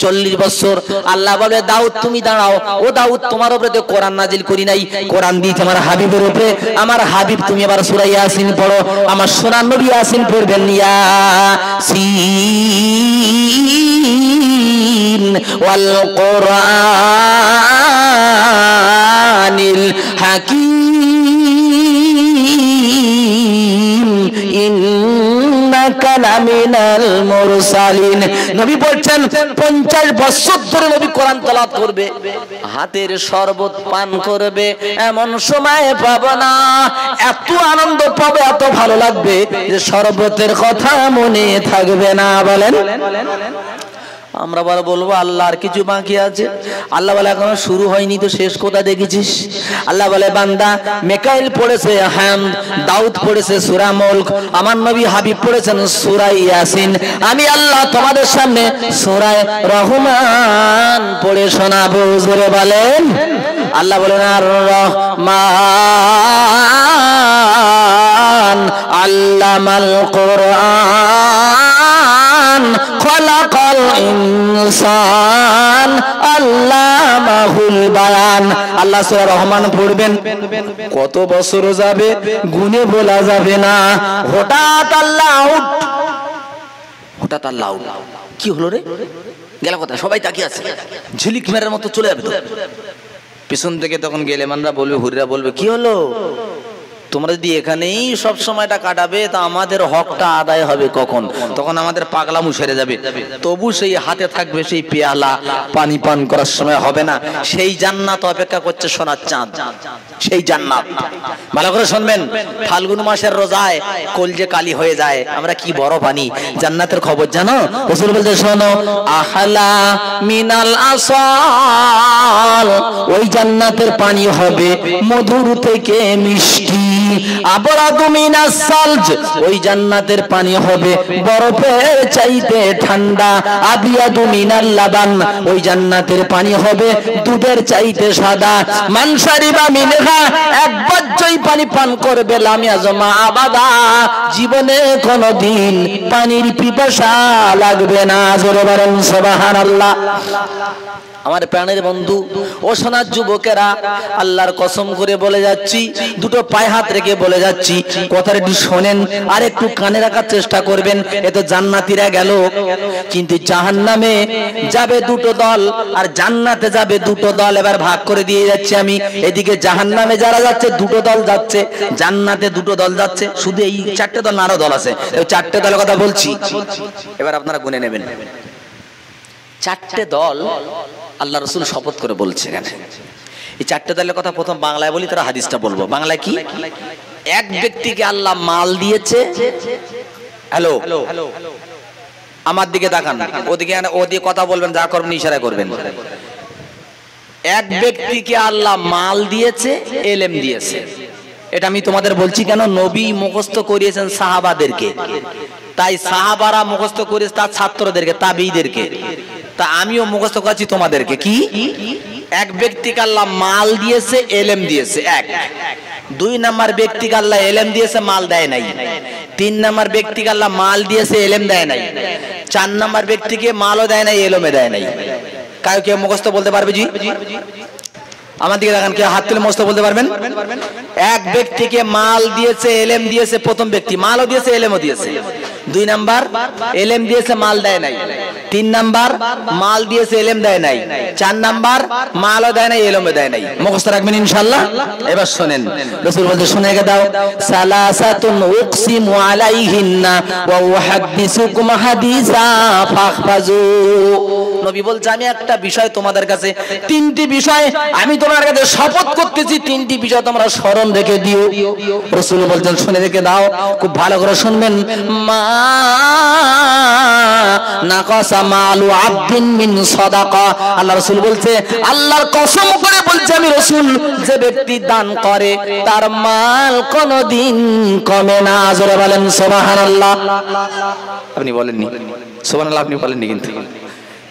A: 40 বছর। আল্লাহ বলে দাউদ তুমি দাঁড়াও, ও দাউদ তোমার উপরে তো কোরআন নাজিল করি নাই, কোরআন দিয়েছে আমার হাবিবের উপরে। আমার হাবিব তুমি এবার সূরা ইয়াসিন পড়ো। আমার সোনার নবী ইয়াসিন পড়বেন, ইয়াসিন ওয়াল কোরআনিল হাকীম ইন্নাকা লামিনাল মুরসালিন। নবী বলছেন 50 বছর ধরে নবী কোরআন তেলাওয়াত করবে, হাতের শরবত পান করবে, এমন সময় পাবে না, এত আনন্দ পাবে, এত ভালো লাগবে যে শরবতের কথা মনে থাকবে না। বলেন আমরা বলবো আল্লাহ আর কিছু বাকি আছে? আল্লাহ বলে এখনো শুরু হয়নি, তো শেষ কোথা দেখেছিস? আল্লাহ বলে বান্দা মিকাইল পড়েছে হামদ, দাউদ পড়েছে সূরা মুলক, আমার নবী হাবিব পড়েছেন সূরা ইয়াসিন, আমি আল্লাহ তোমাদের সামনে সূরা রহমান পড়ে শোনাবো। জোরে বলেন আল্লাহ বলেন আর রহমান আল্লামাল কোরআন খলাকাল ইনসান আল্লামাহুল বায়ান। আল্লাহ সূরা রহমান পড়বেন, কত বছর যাবে গুনে বলা যাবে না। হঠাৎ আল্লাহ আউট, হঠাৎ আল্লাহ আউট। কি হলো রে, গেল কথা? সবাই তাকিয়ে আছে, ঝিলিক মেরার মতো চলে যাবে। পিছন থেকে তখন গেলে মানরা বলবে, হুরিরা বলবে কি হলো? তোমরা যদি এখানেই সব সময়টা কাটাবে তা আমাদের হকটা আদায় হবে কখন? তখন আমাদের পাগলামু সেরে যাবে। তবু সেই হাতে থাকবে সেই পেয়ালা, পানি পান করার সময় হবে না। সেই জান্নাত অপেক্ষা করছে সোনার চাঁদ, সেই জান্নাত। ভালো করে শুনবেন, ফাল্গুন মাসের রোজায় কলজে কালি হয়ে যায়, আমরা কি বড় পানি। জান্নাতের খবর জানো? রাসূল বলতে শোনো, আহলা মিনাল আসাল, ওই জান্নাতের পানি হবে মধুর থেকে মিষ্টি। আবরাদু মিনাস সালজ, ওই জান্নাতের পানি হবে বরফের চাইতে ঠান্ডা। আবিয়াদু মিনাল লাবান, ওই জান্নাতের পানি হবে দুধের চাইতে সাদা। মান শারিবা মিনহা, একবার যেই পানি পান করবে লাম ইয়াজমা আবাদা, জীবনে কোনদিন পানির পিপাসা লাগবে না। জোরে বলেন সুবহানাল্লাহ। আমার প্রাণের বন্ধু ও সোনার যুবকেরা, আল্লাহর কসম করে বলে যাচ্ছি, দুটো পায়ে হাত রেখে বলে যাচ্ছি, কথাটা একটু শোনেন আর একটু কানে রাখার চেষ্টা করবেন। এ তো জান্নাতীরা গেল, কিন্তু জাহান্নামে যাবে দুটো দল আর জান্নাতে যাবে দুটো দল। এবার ভাগ করে দিয়ে যাচ্ছি আমি, এদিকে জাহান্নামে যারা যাচ্ছে দুটো দল যাচ্ছে, জান্নাতে দুটো দল যাচ্ছে। শুধু এই 4টে দল না, আরো দল আছে, এই 4টে দলের কথা বলছি। এবার আপনারা গুনে নেবেন, 4টে দল আল্লাহ রাসূল শপথ করে বলছে। এখানে এই 4টে দলের কথা প্রথম বাংলায় বলি, তারা হাদিসটা বলবো। বাংলায় কি? এক ব্যক্তিকে আল্লাহ মাল দিয়েছে। হ্যালো, আমার দিকে তাকান, ওদিকে কথা বলবেন, যা করবেন ইশারা করবেন। এক ব্যক্তিকে আল্লাহ মাল দিয়েছে, এলেম দিয়েছে। এটা আমি তোমাদের বলছি কেন? নবী মুখস্থ করিয়েছেন সাহাবাদেরকে, তাই সাহাবারা মুখস্থ করেছে তার ছাত্রদেরকে, তাবেঈদেরকে। তা আমিও মুখস্থ করেছি তোমাদেরকে। কি? এক ব্যক্তিকে আল্লাহ মাল দিয়েছে, এলেম দিয়েছে, এক। 2 নাম্বার ব্যক্তিকে আল্লাহ এলেম দিয়েছে, মাল দেয় নাই। 3 নাম্বার ব্যক্তিকে আল্লাহ মাল দিয়েছে, এলেম দেয় নাই। 4 নাম্বার ব্যক্তিকে মালও দেয় নাই, এলেমও দেয় নাই। কাউ কেউ মুখস্থ বলতে পারবে? জি, আমার দিকে দেখেন, কেউ হাত তুলে মুখস্থ বলতে পারবেন? এক ব্যক্তিকে মাল দিয়েছে, এলেম দিয়েছে, প্রথম ব্যক্তি মালও দিয়েছে, এলেমও দিয়েছে। 2 নাম্বার এলেম দিয়েছে মাল দেয় নাই, 3 নাম্বার মাল দিয়েছে এলেম দেয় নাই, 4 নাম্বার মালও দেয় নাই এলেমও দেয় নাই। মুখস্থ রাখবেন ইনশাআল্লাহ। এবার শুনেন, রাসূল বলতে শুনে রেখে দাও, সালাসাতুন উকসিমু আলাইহিন্না ওয়া উহাদ্দিসুকুম হাদিসা ফাহফাজু। নবী বলছে আমি একটা বিষয় তোমাদের কাছে, 3টি বিষয় আমি তোমার কাছে শপথ করতেছি, 3টি বিষয় তোমরা স্মরণ রেখে দিও। রাসূল বলছেন শুনে রেখে দাও, খুব ভালো করে শুনবেন। মা নাকাসা মালু আবদিন মিন সাদাকা। আল্লাহ রাসূল বলছে, আল্লাহর কসম করে বলছে আমি রাসূল, যে ব্যক্তি দান করে তার মাল কোনদিন কমে না। জোরে বলেন সুবহানাল্লাহ। আপনি বলেননি সুবহানাল্লাহ, আপনি বলেননি কিন্তু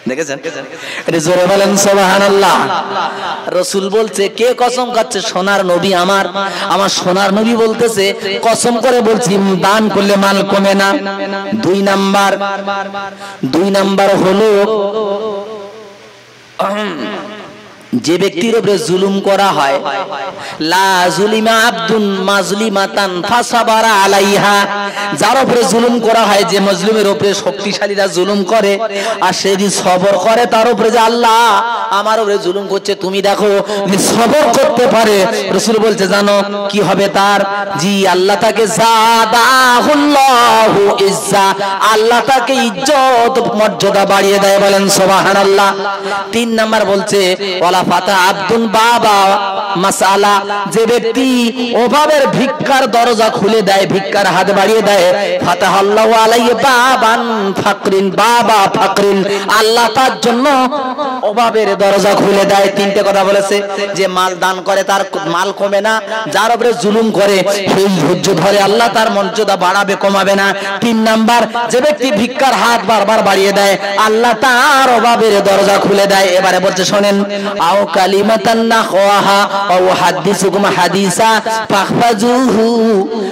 A: দেখেছেন, এটা জোরে বলেন সুবহানাল্লাহ। রাসূল বলছে কে কসম খাচ্ছে? সোনার নবী আমার, আমার সোনার নবী বলতেছে কসম করে বলছি দান করলে মাল কমে না। 2 নাম্বার হলো যে ব্যক্তির উপরে জুলুম করা হয়, লা যুলিমা আবদুন মাজলিমাতান ফাসাবারা আলাইহা, যার উপরে জুলুম করা হয়, যে মজলুমের উপরে শক্তিশালীরা জুলুম করে আর সে যদি সবর করে তার উপরে, যে আল্লাহ আমার উপরে জুলুম করছে তুমি দেখো, সবর করতে পারে, রাসূল বলছে জানো কি হবে তার? জি আল্লাহ তাকে জাদাহুল্লাহু ইজ্জা, আল্লাহ তাকে ইজ্জত মর্যাদা বাড়িয়ে দেয়। বলেন সুবহানাল্লাহ। 3 নাম্বার বলছে ওয়ালা ফাতা আব্দুন বাবা মাসালা, যে ব্যক্তি অভাবের ভিক্ষার দরজা খুলে দেয়, ভিক্ষার হাত বাড়িয়ে দেয়, ফাতাহাল্লাহু আলাইহি বাবান ফাকরিন, বাবা ফাকরিন, আল্লাহ তার জন্য অভাবের দরজা খুলে দেয়। 3টে কথা বলেছে, যে মাল দান করে তার মাল কমে না, যার উপরে জুলুম করে সেই ধৈর্য ধরে আল্লাহ তার মর্যাদা বাড়াবে কমাবে না। 3 নাম্বার যে ব্যক্তি ভিক্ষার হাত বারবার বাড়িয়ে দেয় আল্লাহ তার অভাবের দরজা খুলে দেয়। এবারে বলছে শোনেন, আও কালিমাতান নাখওয়াহা আও হাদিসুকুম হাদিসা ফাহফাজুহু।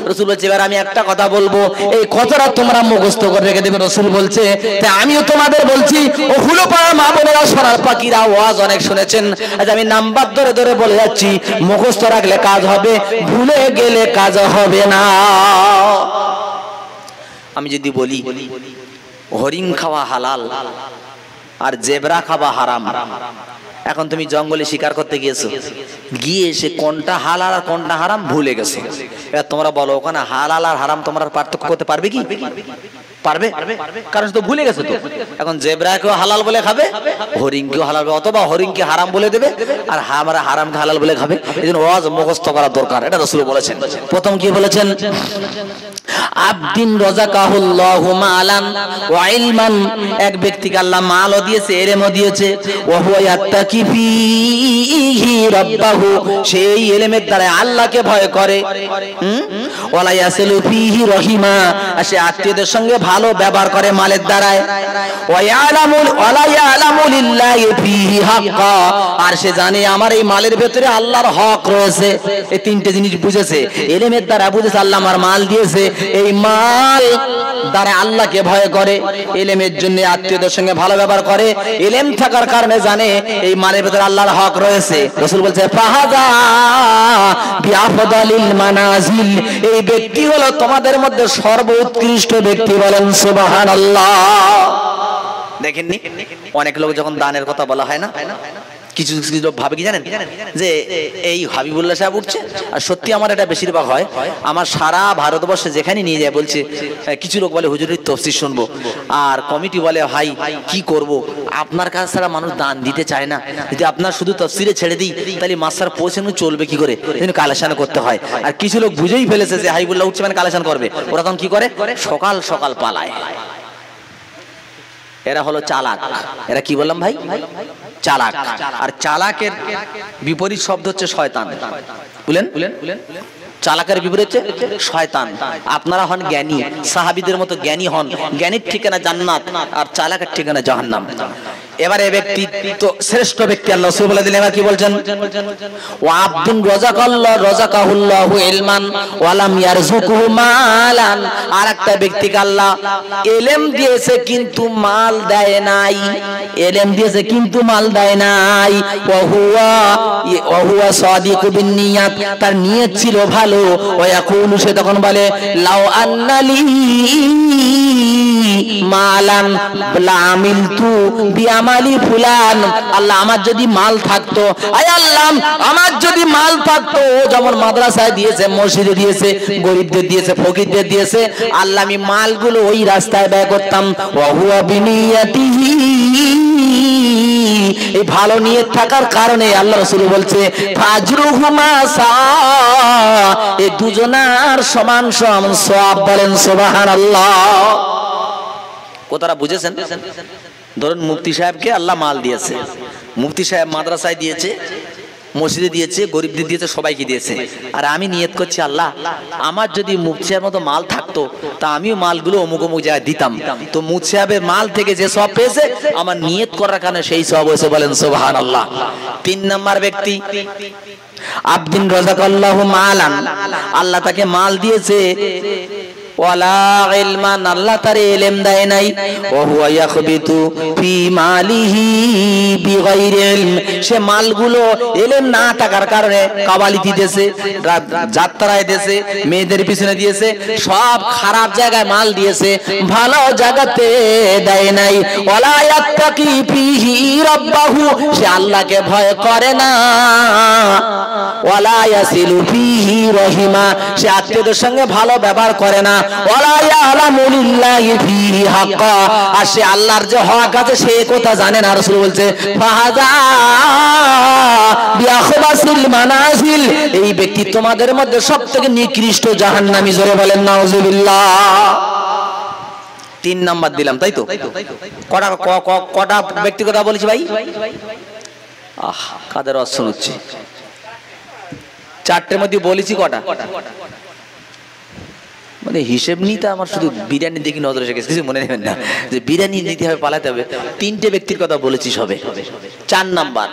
A: রাসূল বলছে এবার আমি একটা কথা বলবো, এই কথাটা তোমরা মুখস্থ করে রেখে দেবে। রাসূল বলছে তাই আমিও তোমাদের বলছি, ও হুলো পাড়া মা বোনেরা, সোনার পাখিরা, ওয়াজ অনেক শুনেছেন, আজ আমি নাম্বার ধরে ধরে বলে যাচ্ছি, মুখস্থ রাখলে কাজ হবে, ভুলে গেলে কাজ হবে না। আমি যদি বলি হরিণ খাওয়া হালাল আর জেব্রা খাওয়া হারাম, এখন তুমি জঙ্গলে শিকার করতে গিয়েছো, গিয়ে এসে কোনটা হালাল আর কোনটা হারাম ভুলে গেছো। এবার তোমরা বলো ওখানে হালাল আর হারাম তোমরা পার্থক্য করতে পারবে কি? পারবে? কারণ তো ভুলে গেছে তো। এখন জেব্রাকেও হালাল বলে খাবে, হরিণকেও হালাল, অথবা হরিণকে হারাম বলে দেবে আর আমরা হারামকে হালাল বলে খাবে। এজন্য ওয়াজ মুখস্থ করা দরকার, এটা রাসূল বলেছেন। প্রথম কি বলেছেন? আবদিন রাযাকাহুল্লাহু মালান ওয়া ইলমান, এক ব্যক্তিকে আল্লাহ মালও দিয়েছে ইলমও দিয়েছে, ওয়া হুয়া ইয়াত্তাকি ফীহি রাব্বাহু, সেই ইলমের দ্বারা আল্লাহকে ভয় করে, ওয়ালা ইয়াসিলু ফীহি রহিমা, সে আত্মীয়দের সঙ্গে ভালো ব্যবহার করে মালের দ্বারায়, ওয়া ইয়ালামু লিল্লাহি ফীহি হাক্কা, আর সে জানে আমার এই মালের ভেতরে আল্লাহর হক রয়েছে। এই 3টে জিনিস বুঝেছে, ইলমের দ্বারা বুঝেছে আল্লাহ আমার মাল দিয়েছে, এই মাল দ্বারা আল্লাহকে ভয় করে, ইলমের জন্য আত্মীয়দের সঙ্গে ভালো ব্যবহার করে, ইলম থাকার কারণে জানে এই মালের ভেতরে আল্লাহর হক রয়েছে। রাসূল বলছে ফাহাদা বিআফদালিল মানাজিল, এই ব্যক্তি হলো তোমাদের মধ্যে সর্বোৎকৃষ্ট ব্যক্তি। বলেন সুবহানাল্লাহ। দেখেননি অনেক লোক যখন দানের কথা বলা হয় না, কিছু কিছু লোক ভাবে কি জানেন, যে এই হাবিবুল্লাহ সাহেব উঠছে, আর সত্যি আমার এটা বেশিরভাগ হয়, আমার সারা ভারতবর্ষে যেখানে নিয়ে যায় বলছে, কিছু লোক বলে হুজুরের তফসির শুনবো, আর কমিটি বলে ভাই কি করব, আপনার কাছে ছাড়া মানুষ দান দিতে চায় না, যদি আপনার শুধু তফসিরে ছেড়ে দিই তাহলে মাস্টার পৌঁছানো চলবে কি করে, কালেকশন করতে হয়। আর কিছু লোক বুঝেই ফেলেছে যে হাবিবুল্লাহ উঠছে মানে কালেকশন করবে, ওরা তখন কি করে, সকাল সকাল পালায়। এরা হলো চালাক। এরা কি বললাম ভাই? চালাক। আর চালাকের বিপরীত শব্দ হচ্ছে শয়তান। বুঝলেন? চালাকের বিপরীত হচ্ছে শয়তান। আপনারা হন জ্ঞানী, সাহাবীদের মতো জ্ঞানী হন, জ্ঞানীর ঠিকানা জান্নাত আর চালাকের ঠিকানা জাহান্নাম। এবারে ব্যক্তি তো শ্রেষ্ঠ ব্যক্তি আল্লাহ রাসূল বলে দিলেন, এবার কি বলছেন? ওয়া আব্দুন রাযাকাহুল্লাহু ইলমান ওয়া লাম ইয়ারযুকুহু মালান। আরেকটা ব্যক্তিকে আল্লাহ ইলম দিয়েছে কিন্তু মাল দেয় নাই, ইলম দিয়েছে কিন্তু মাল দেয় নাই। ওয়া হুয়া সাদিকু বিন নিয়াত, তার নিয়ত ছিল ভালো। ওয়া ইয়াকুলু, সে তখন বলে লাউ আন্নালি মালান লামিলতু বিআমালি ফুলান। আল্লাহ আমার যদি মাল থাকতো, আয় আল্লাহ আমার যদি মাল থাকতো, যেমন মাদ্রাসায় দিয়েছে, মসজিদে দিয়েছে, গরিবদের দিয়েছে, ফকিরদের দিয়েছে, আল্লাহ আমি মালগুলো ওই রাস্তায় ব্যয় করতাম। ওয়া হুয়া বিনিয়াতিহি, এই ভালো নিয়ত থাকার কারণে আল্লাহ রাসূল বলছে ফাজরুহুমা সা, এই দুজনার সমান সমান সওয়াব। বলেন সুবহানাল্লাহ। কথাটা বুঝেছেন? ধরুন মুফতি সাহেবকে আল্লাহ মাল দিয়েছে, মুফতি সাহেব মাদ্রাসায় দিয়েছে, মসজিদে দিয়েছে, গরিবদের দিয়েছে, সবাইকে দিয়েছে। আর আমি নিয়ত করছি আল্লাহ আমার যদি মুফতি সাহেবের মতো মাল থাকতো তা আমিও মালগুলো অমুক অমুক জায়গায় দিতাম। তো মুফতি সাহেবের মাল থেকে যে সওয়াব পেয়েছে আমার নিয়ত করার কারণে সেই সওয়াব হয়েছে। বলেন সুবহানাল্লাহ। 3 নম্বর ব্যক্তি আব্দিন রাযাকাল্লাহু মালান, আল্লাহ তাকে মাল দিয়েছে, ওয়ালা ইলমান, আল্লাহ তার ইলম দেয় নাই। ওয়া হুয়া ইয়াখবিতু ফি মালিহি বিগাইরি ইলম, সে মালগুলো ইলম না থাকার কারণে কাবালিতি দিয়েছে, যাত্রায় দিয়েছে, মেয়েদের পিছনে দিয়েছে, সব খারাপ জায়গায় মাল দিয়েছে, ভালো জায়গাতে দেয় নাই। ওয়ালা ইয়াত্তাকি ফিহি রাব্বাহু, সে আল্লাহকে ভয় করে না। ওয়ালা ইয়াসিলু ফিহি রহিমা, সে আত্মীয়দের সঙ্গে ভালো ব্যবহার করে না। ওয়ালা ইয়ালামু লিল্লাহি ফিহি হাক্কা, আর সে আল্লাহর যে হক আছে সে কথা জানে না। রাসূল বলছে ফাহাযা বিআখবাসিল মানাজিল, এই ব্যক্তি তোমাদের মধ্যে সবথেকে নিকৃষ্ট জাহান্নামী। জোরে বলেন নাউযুবিল্লাহ। 3 নাম্বার দিলাম, তাই তো? কটা ব্যক্তি কথা বলেছি ভাই? কাদের ওয়াজ শুনছি? 4টের মধ্যে বলেছি কটা? মানে হিসেব নিতে আমার শুধু বিরিয়ানি দেখি নজর এসে গেছে, কিছু মনে নেবেন না যে বিরিয়ানি নিতে হবে, পালাতে হবে। 3টে ব্যক্তির কথা বলেছি সবে। 4 নাম্বার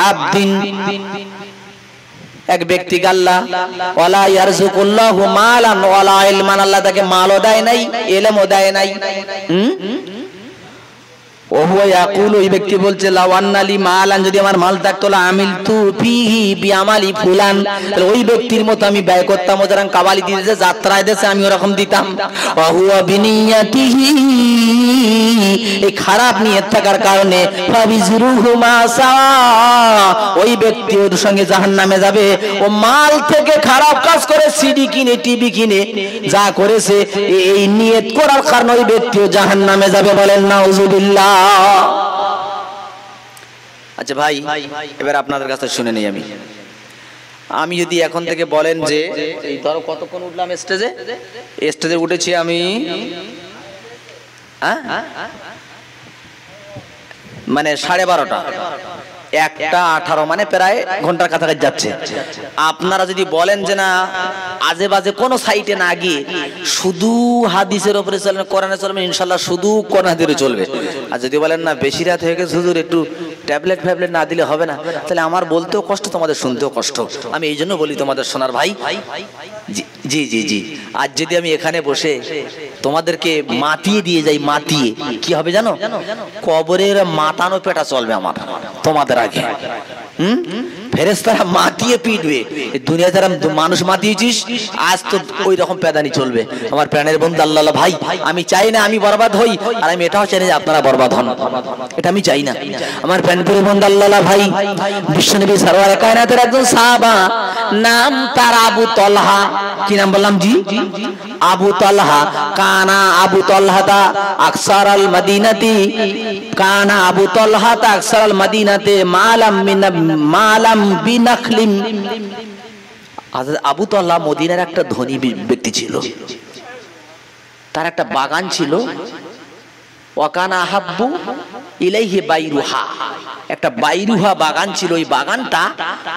A: আব্দিন, এক ব্যক্তি আল্লাহ ওয়ালা ইয়ারযুকুল্লাহু মালান ওয়ালা ইলমান, আল্লাহ তাকে মালও দেয় নাই, ইলমও দেয় নাই। ও হুয়া ইয়াকুলু, ওই ব্যক্তি বলছে লাউ আন্নালি মালান, যদি আমার মাল থাকতো লা আমিলতু ফিহি বিআমালি ফুলান, তাহলে ওই ব্যক্তির মতো আমি ব্যয় করতাম। ওরা কাবালি দিয়েছে, যাত্রায় দিয়েছে, আমি ওরকম দিতাম। ওয়া হুয়া বিনিয়াতিহি, এই খারাপ নিয়ত থাকার কারণে ফাবিজরুহুমা সা, ওই ব্যক্তি ওর সঙ্গে জাহান্নামে যাবে। ও মাল থেকে খারাপ কাজ করে, সিডি কিনে, টিভি কিনে, যা করেছে এই নিয়ত করার কারণে ওই ব্যক্তিও জাহান্নামে যাবে। বলেন নাউযুবিল্লাহ। আচ্ছা ভাই, এবার আপনাদের কাছে শুনে নেই। আমি যদি এখন থেকে বলেন যে এই ধরো কতক্ষণ উঠলাম স্টেজে, স্টেজে উঠেছি আমি মানে 12:30, 1:18, মানে প্রায় ঘন্টার কাছাকাছি যাচ্ছে। আপনারা যদি বলেন যে না আজে বাজে কোনো সাইটে না গিয়ে শুধু হাদিসের উপরে চলবেন, কোরআনে চলবেন, ইনশাল্লাহ শুধু কোরআন হাদিসে চলবে। আর যদি বলেন না বেশি রাত হয়ে গেছে হুজুর একটু ট্যাবলেট ফ্যাবলেট না দিলে হবে না, তাহলে আমার বলতেও কষ্ট, তোমাদের শুনতেও কষ্ট। আমি এই জন্য বলি তোমাদের শোনার ভাই, জি জি জি, আজ যদি আমি এখানে বসে তোমাদেরকে মাতিয়ে দিয়ে যাই, মাতিয়ে কি হবে জানো? কবরের মাতানো পেটা চলবে আমার তোমাদের আগে। ফেরেশতারা মাটিয়ে পিটবে। দুনিয়া যারা মানুষ মাতিয়েছিস, আজ তো ওই রকম পেদানি চলবে। আমার প্রাণের বন্ধু আল্লাহ ভাই, আমি চাই না আমি বরবাদ হই, আর আমি এটাও চাই না যে আপনারা বরবাদ হন, এটা আমি চাই না। আমার প্রাণের বন্ধু আল্লাহ ভাই, বিশ্বনবী সরওয়ারে কায়নাতের একজন সাহাবা, নাম তার আবু তলহা। কি নাম বললাম জি? আবু তলহা। কানা আবু তলহাতা আকসার আল মদিনাতি, কানা আবু তলহাতা আকসার আল মদিনাতে মালাম বিনাখলিম। আবু তলহা মদিনার একটা ধনী ব্যক্তি ছিল, তার একটা বাগান ছিল। ওয়াকানা হাব্বু ইলাইহি বাইরুহা, একটা বাইরুহা বাগান ছিল। ওই বাগানটা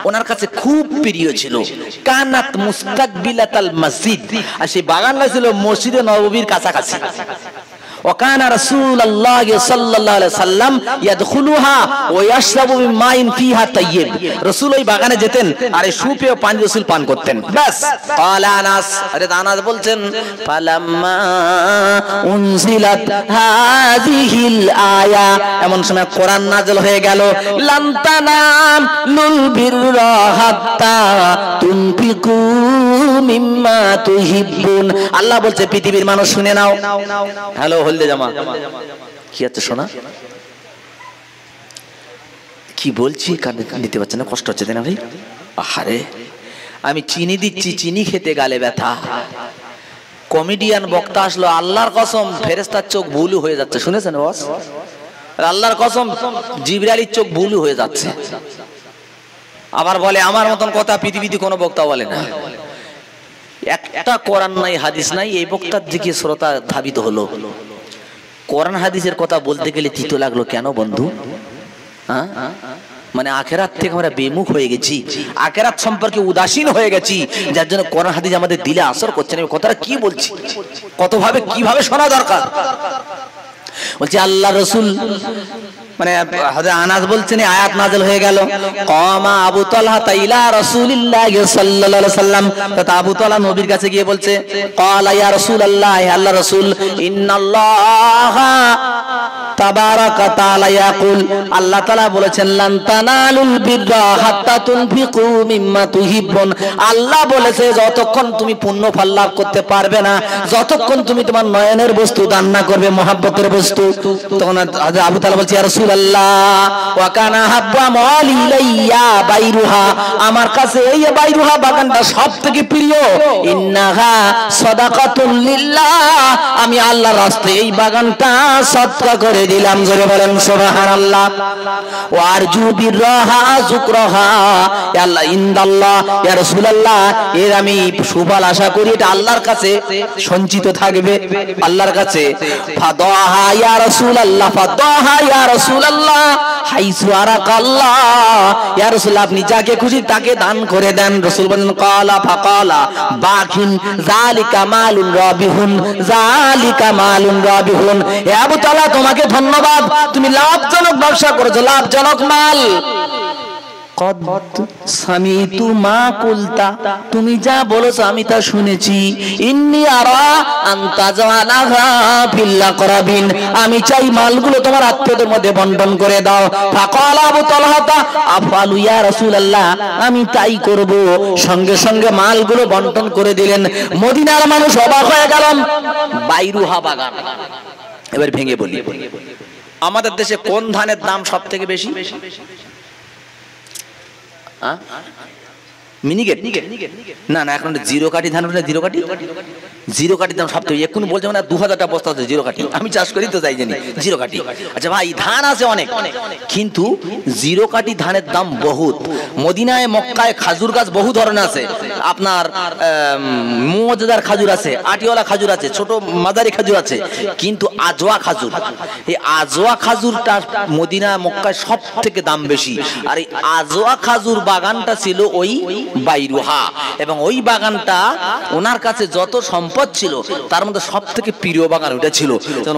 A: ওনার কাছে খুব প্রিয় ছিল। কানাত মুস্তাকবিলাতাল মসজিদ, আর সেই বাগানটা ছিল মসজিদে নববীর কাছাকাছি। ওয়াকানা রাসূলুল্লাহ সাল্লাল্লাহু আলাইহি সাল্লাম ইয়াদখুলুহা ওয়া ইয়াশরাবু মিন মাইন ফিহা তাইয়্যিব। রাসূল ওই বাগানে যেতেন আর এই সুপেয় পানি রাসূল পান করতেন। বাস ক্বালা আনাস, আরে আনাস বলছেন ফালাম্মা উনজিলাত হাযিহিল আয়া, এমন সময় কোরআন নাযিল হয়ে গেল লান তানালুল বিররা হাত্তা তুনফিকু মিম্মা তুহিব্বুন। আল্লাহ বলছে পৃথিবীর মানুষ শুনে নাও। হ্যালো হলদে জামা, কি আছে শোনা? কি বলছি কানে নিতে পারছে না, কষ্ট হচ্ছে না ভাই? আহারে আমি চিনি দিচ্ছি, চিনি খেতে গালে ব্যথা। কমেডিয়ান বক্তা আসলো, আল্লাহর কসম ফেরেশতার চোখ ভুল হয়ে যাচ্ছে, শুনেছেন বস? আল্লাহর কসম জিবরাইলের চোখ ভুল হয়ে যাচ্ছে। আবার বলে আমার মতন কথা পৃথিবীতে কোনো বক্তা বলে না। একটা কোরআন নাই হাদিস নাই, এই বক্তার দিকে শ্রোতা ধাবিত হলো। কোরআন হাদিসের কথা বলতে গেলে তিতো লাগলো কেন বন্ধু? হ্যাঁ, মানে আখেরাত থেকে আমরা বেমুখ হয়ে গেছি, আখেরাত সম্পর্কে উদাসীন হয়ে গেছি, যার জন্য কোরআন হাদিস আমাদের দিলে আসর করছে না। কথাটা কি বলছি, কতভাবে কিভাবে শোনা দরকার। বলছে আল্লাহ রসুল, মানে হযরত আনাস বলছেন আয়াত নাযিল হয়ে গেল কামা আবু তালহা ইলা রাসূলিল্লাহ সাল্লাল্লাহু আলাইহি সাল্লাম। তা আবু তালহা নবীর কাছে গিয়ে বলছে ক্বালা ইয়া রাসূলুল্লাহ, আল্লাহ রাসূল ইন্নাল্লাহা তাবারাকা তাআলা ইয়াকুল, আল্লাহ তাআলা বলেছেন লান তানালুল বিররা হাত্তা তুনফিকু মিম্মা তুহিব্বুন। আল্লাহ বলেছে যতক্ষণ তুমি পুণ্য ফল লাভ করতে পারবে না, যতক্ষণ তুমি তোমার নয়নের বস্তু দান না করবে, মহব্বতের বস্তু। তখন আবু তালহা বলছে ইয়া রাসূলুল্লাহ ওয়া কানা হাব্বা মালি ইলাইয়া বাইরুহা, আমার কাছে এই বাইরুহা বাগানটা সবথেকে প্রিয়। ইন্নাহা সাদাকাতুল লিল্লাহ, আমি আল্লাহর রাস্তায় এই বাগানটা সদকা করে দিলাম। জোরে বলেন সুবহানাল্লাহ। ওয়া আরজু বিরহা যুকরাহা, ইয়া আল্লাহ ইনদাল্লাহ ইয়া রাসূলুল্লাহ, এর আমি সুফল আশা করি এটা আল্লাহর কাছে সঞ্চিত থাকবে, আল্লাহর কাছে। ফাদাহা ইয়া রাসূলুল্লাহ, ফাদাহা ইয়া রাসূলুল্লাহ হাইসু আরাকাল্লাহ, ইয়া রাসূলুল্লাহ আপনি যাকে খুশি তাকে দান করে দেন। রাসূল বলেন ক্বালা ফাকালা বাকিন যালিকা মালুন রাবিহুন, যালিকা মালুন রাবিহুন। হে আবু তালহা তোমাকে ধন্যবাদ, তুমি লাভজনক ব্যবসা করেছো, লাভজনক মাল। সামিতু মা কুলতা, তুমি যা বলেছো আমি তা শুনেছি। ইন্নী আরা আনতা জালাহা ফিল আকরাবিন, আমি চাই মালগুলো তোমার আত্মীয়দের মধ্যে বন্টন করে দাও। ফাকালা আবু তালহা আফআলু ইয়া রাসূলুল্লাহ, আমি তাই করব। সঙ্গে সঙ্গে মালগুলো বন্টন করে দিলেন। মদিনার মানুষ অবাক হয়ে গেলেন। বাইরুহা বাগান। এবার ভেঙে বলি, আমাদের দেশে কোন ধানের দাম সব থেকে বেশি? মিনিকেট না না, এখন জিরো কাঠি ধান, জিরো কাঠি, জিরো কাঠির দাম সব থেকে এখন বলছে মানে 2000টা বস্তা আছে জিরো কাঠি। আমি চাষ করি তো তাই জানি জিরো কাঠি। আচ্ছা ভাই ধান আছে অনেক, কিন্তু জিরো কাঠি ধানের দাম বহুত। মদিনায় মক্কায় খাজুর গাছ বহু ধরনের আছে, আপনার মজাদার খাজুর আছে, আটিওয়ালা খাজুর আছে, ছোট মাদারি খাজুর আছে, কিন্তু আজওয়া খাজুর, এই আজওয়া খাজুরটা মদিনা মক্কায় সব থেকে দাম বেশি। আর এই আজওয়া খাজুর বাগানটা ছিল ওই বাইরুহা, এবং ওই বাগানটা ওনার কাছে যত সম্পদ ছিল তার মধ্যে সব থেকে প্রিয় বাগান ওইটা ছিল।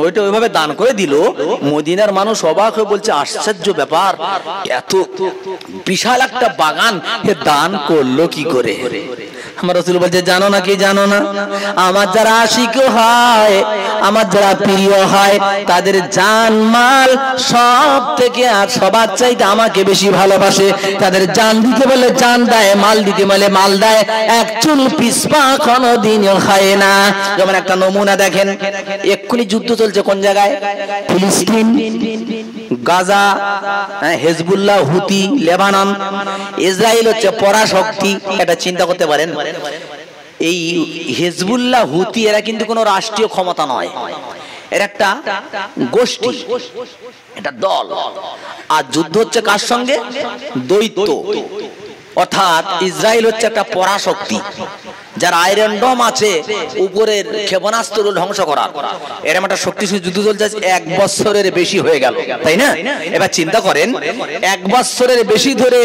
A: ওইটা ওইভাবে দান করে দিল। মদিনার মানুষ অবাক হয়ে বলছে আশ্চর্য ব্যাপার, এত বিশাল একটা বাগান হে দান করলো কি করে? আমার রাসূল বলছে জানো না কি জানো না, আমার যারা আশিক হয়, আমার যারা প্রিয় হয়, তাদের জান মাল সব থেকে আর সবার চাইতে আমাকে বেশি ভালোবাসে। তাদের জান দিতে বলে জান দেয়, মাল দিতে বলে মাল দেয়, এক চুল পিছপা কোনোদিনও খায় না। যেমন একটা নমুনা দেখেন, এক্ষুনি যুদ্ধ চলছে কোন জায়গায়? ফিলিস্তিন, গাজা, হেজবুল্লাহ, হুতি, লেবানন। ইসরায়েল হচ্ছে পরাশক্তি। এটা চিন্তা করতে পারেন, এই হেজবুল্লাহ, হুতি এরা কিন্তু কোনো রাষ্ট্রীয় ক্ষমতা নয়, এর একটা গোষ্ঠী, এটা দল। আর যুদ্ধ হচ্ছে কার সঙ্গে? দ্বৈত। অর্থাৎ ইসরায়েল হচ্ছে একটা পরাশক্তি, যার আয়রন ডোম আছে উপরের ক্ষেপণাস্ত্র ধ্বংস করার, এরকম একটা শক্তিশালী যুদ্ধ চলছে 1 বছরের বেশি হয়ে গেল, তাই না? এবার চিন্তা করেন 1 বছরের বেশি ধরে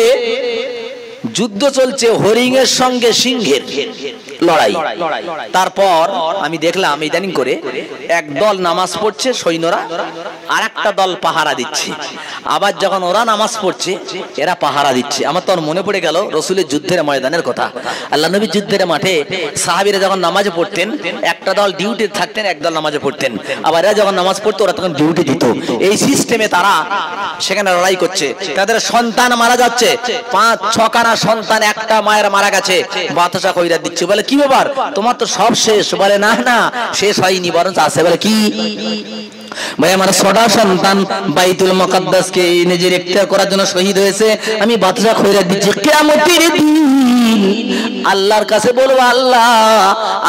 A: যুদ্ধ চলছে হরিণের সঙ্গে সিংহের লড়াই। তারপর আমি দেখলাম ইদানিং করে একদল নামাজ পড়ছে সৈন্যরা, আর একটা দল পাহারা দিচ্ছে। আবার যখন ওরা নামাজ পড়ছে এরা পাহারা দিচ্ছে। আমার তখন মনে পড়ে গেল রসুলের যুদ্ধের ময়দানের কথা। আল্লাহ নবী যুদ্ধের মাঠে সাহাবীরা যখন নামাজে পড়তেন, একটা দল ডিউটি থাকতেন, একদল নামাজে পড়তেন। আবার এরা যখন নামাজ পড়তো ওরা তখন ডিউটি দিত। এই সিস্টেমে তারা সেখানে লড়াই করছে। তাদের সন্তান মারা যাচ্ছে, 5-6 খানা সন্তান একটা মায়ের মারা গেছে, বাতাসা কইরা দিচ্ছে। বলে কি ব্যাপার, তোমার তো সব শেষ? বলে না না, শেষ হয়নি, বরং আছে। বলে কি? ভাই আমার 6টা সন্তান বাইতুল মুকাদ্দাসকে নিজের ইখতিয়ার করার জন্য শহীদ হয়েছে, আমি বাতাসা কইরা দিচ্ছি। কিয়ামতের দিন আল্লাহর কাছে বলবো, আল্লাহ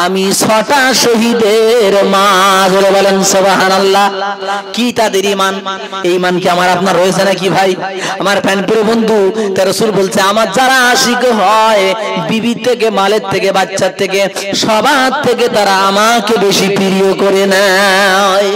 A: আমি 6টা শহীদের মা। জোরে বলেন সুবহানাল্লাহ। কি তাদের ঈমান? এই ঈমান কি আমার আপনার রয়েছে নাকি ভাই? আমার প্রাণপ্রিয় বন্ধু, তার রাসূল বলছে, আমার যারা আশিক হয় বিবি থেকে, মালের থেকে, বাচ্চার থেকে, সবার থেকে তারা আমাকে বেশি প্রিয় করে নেয়।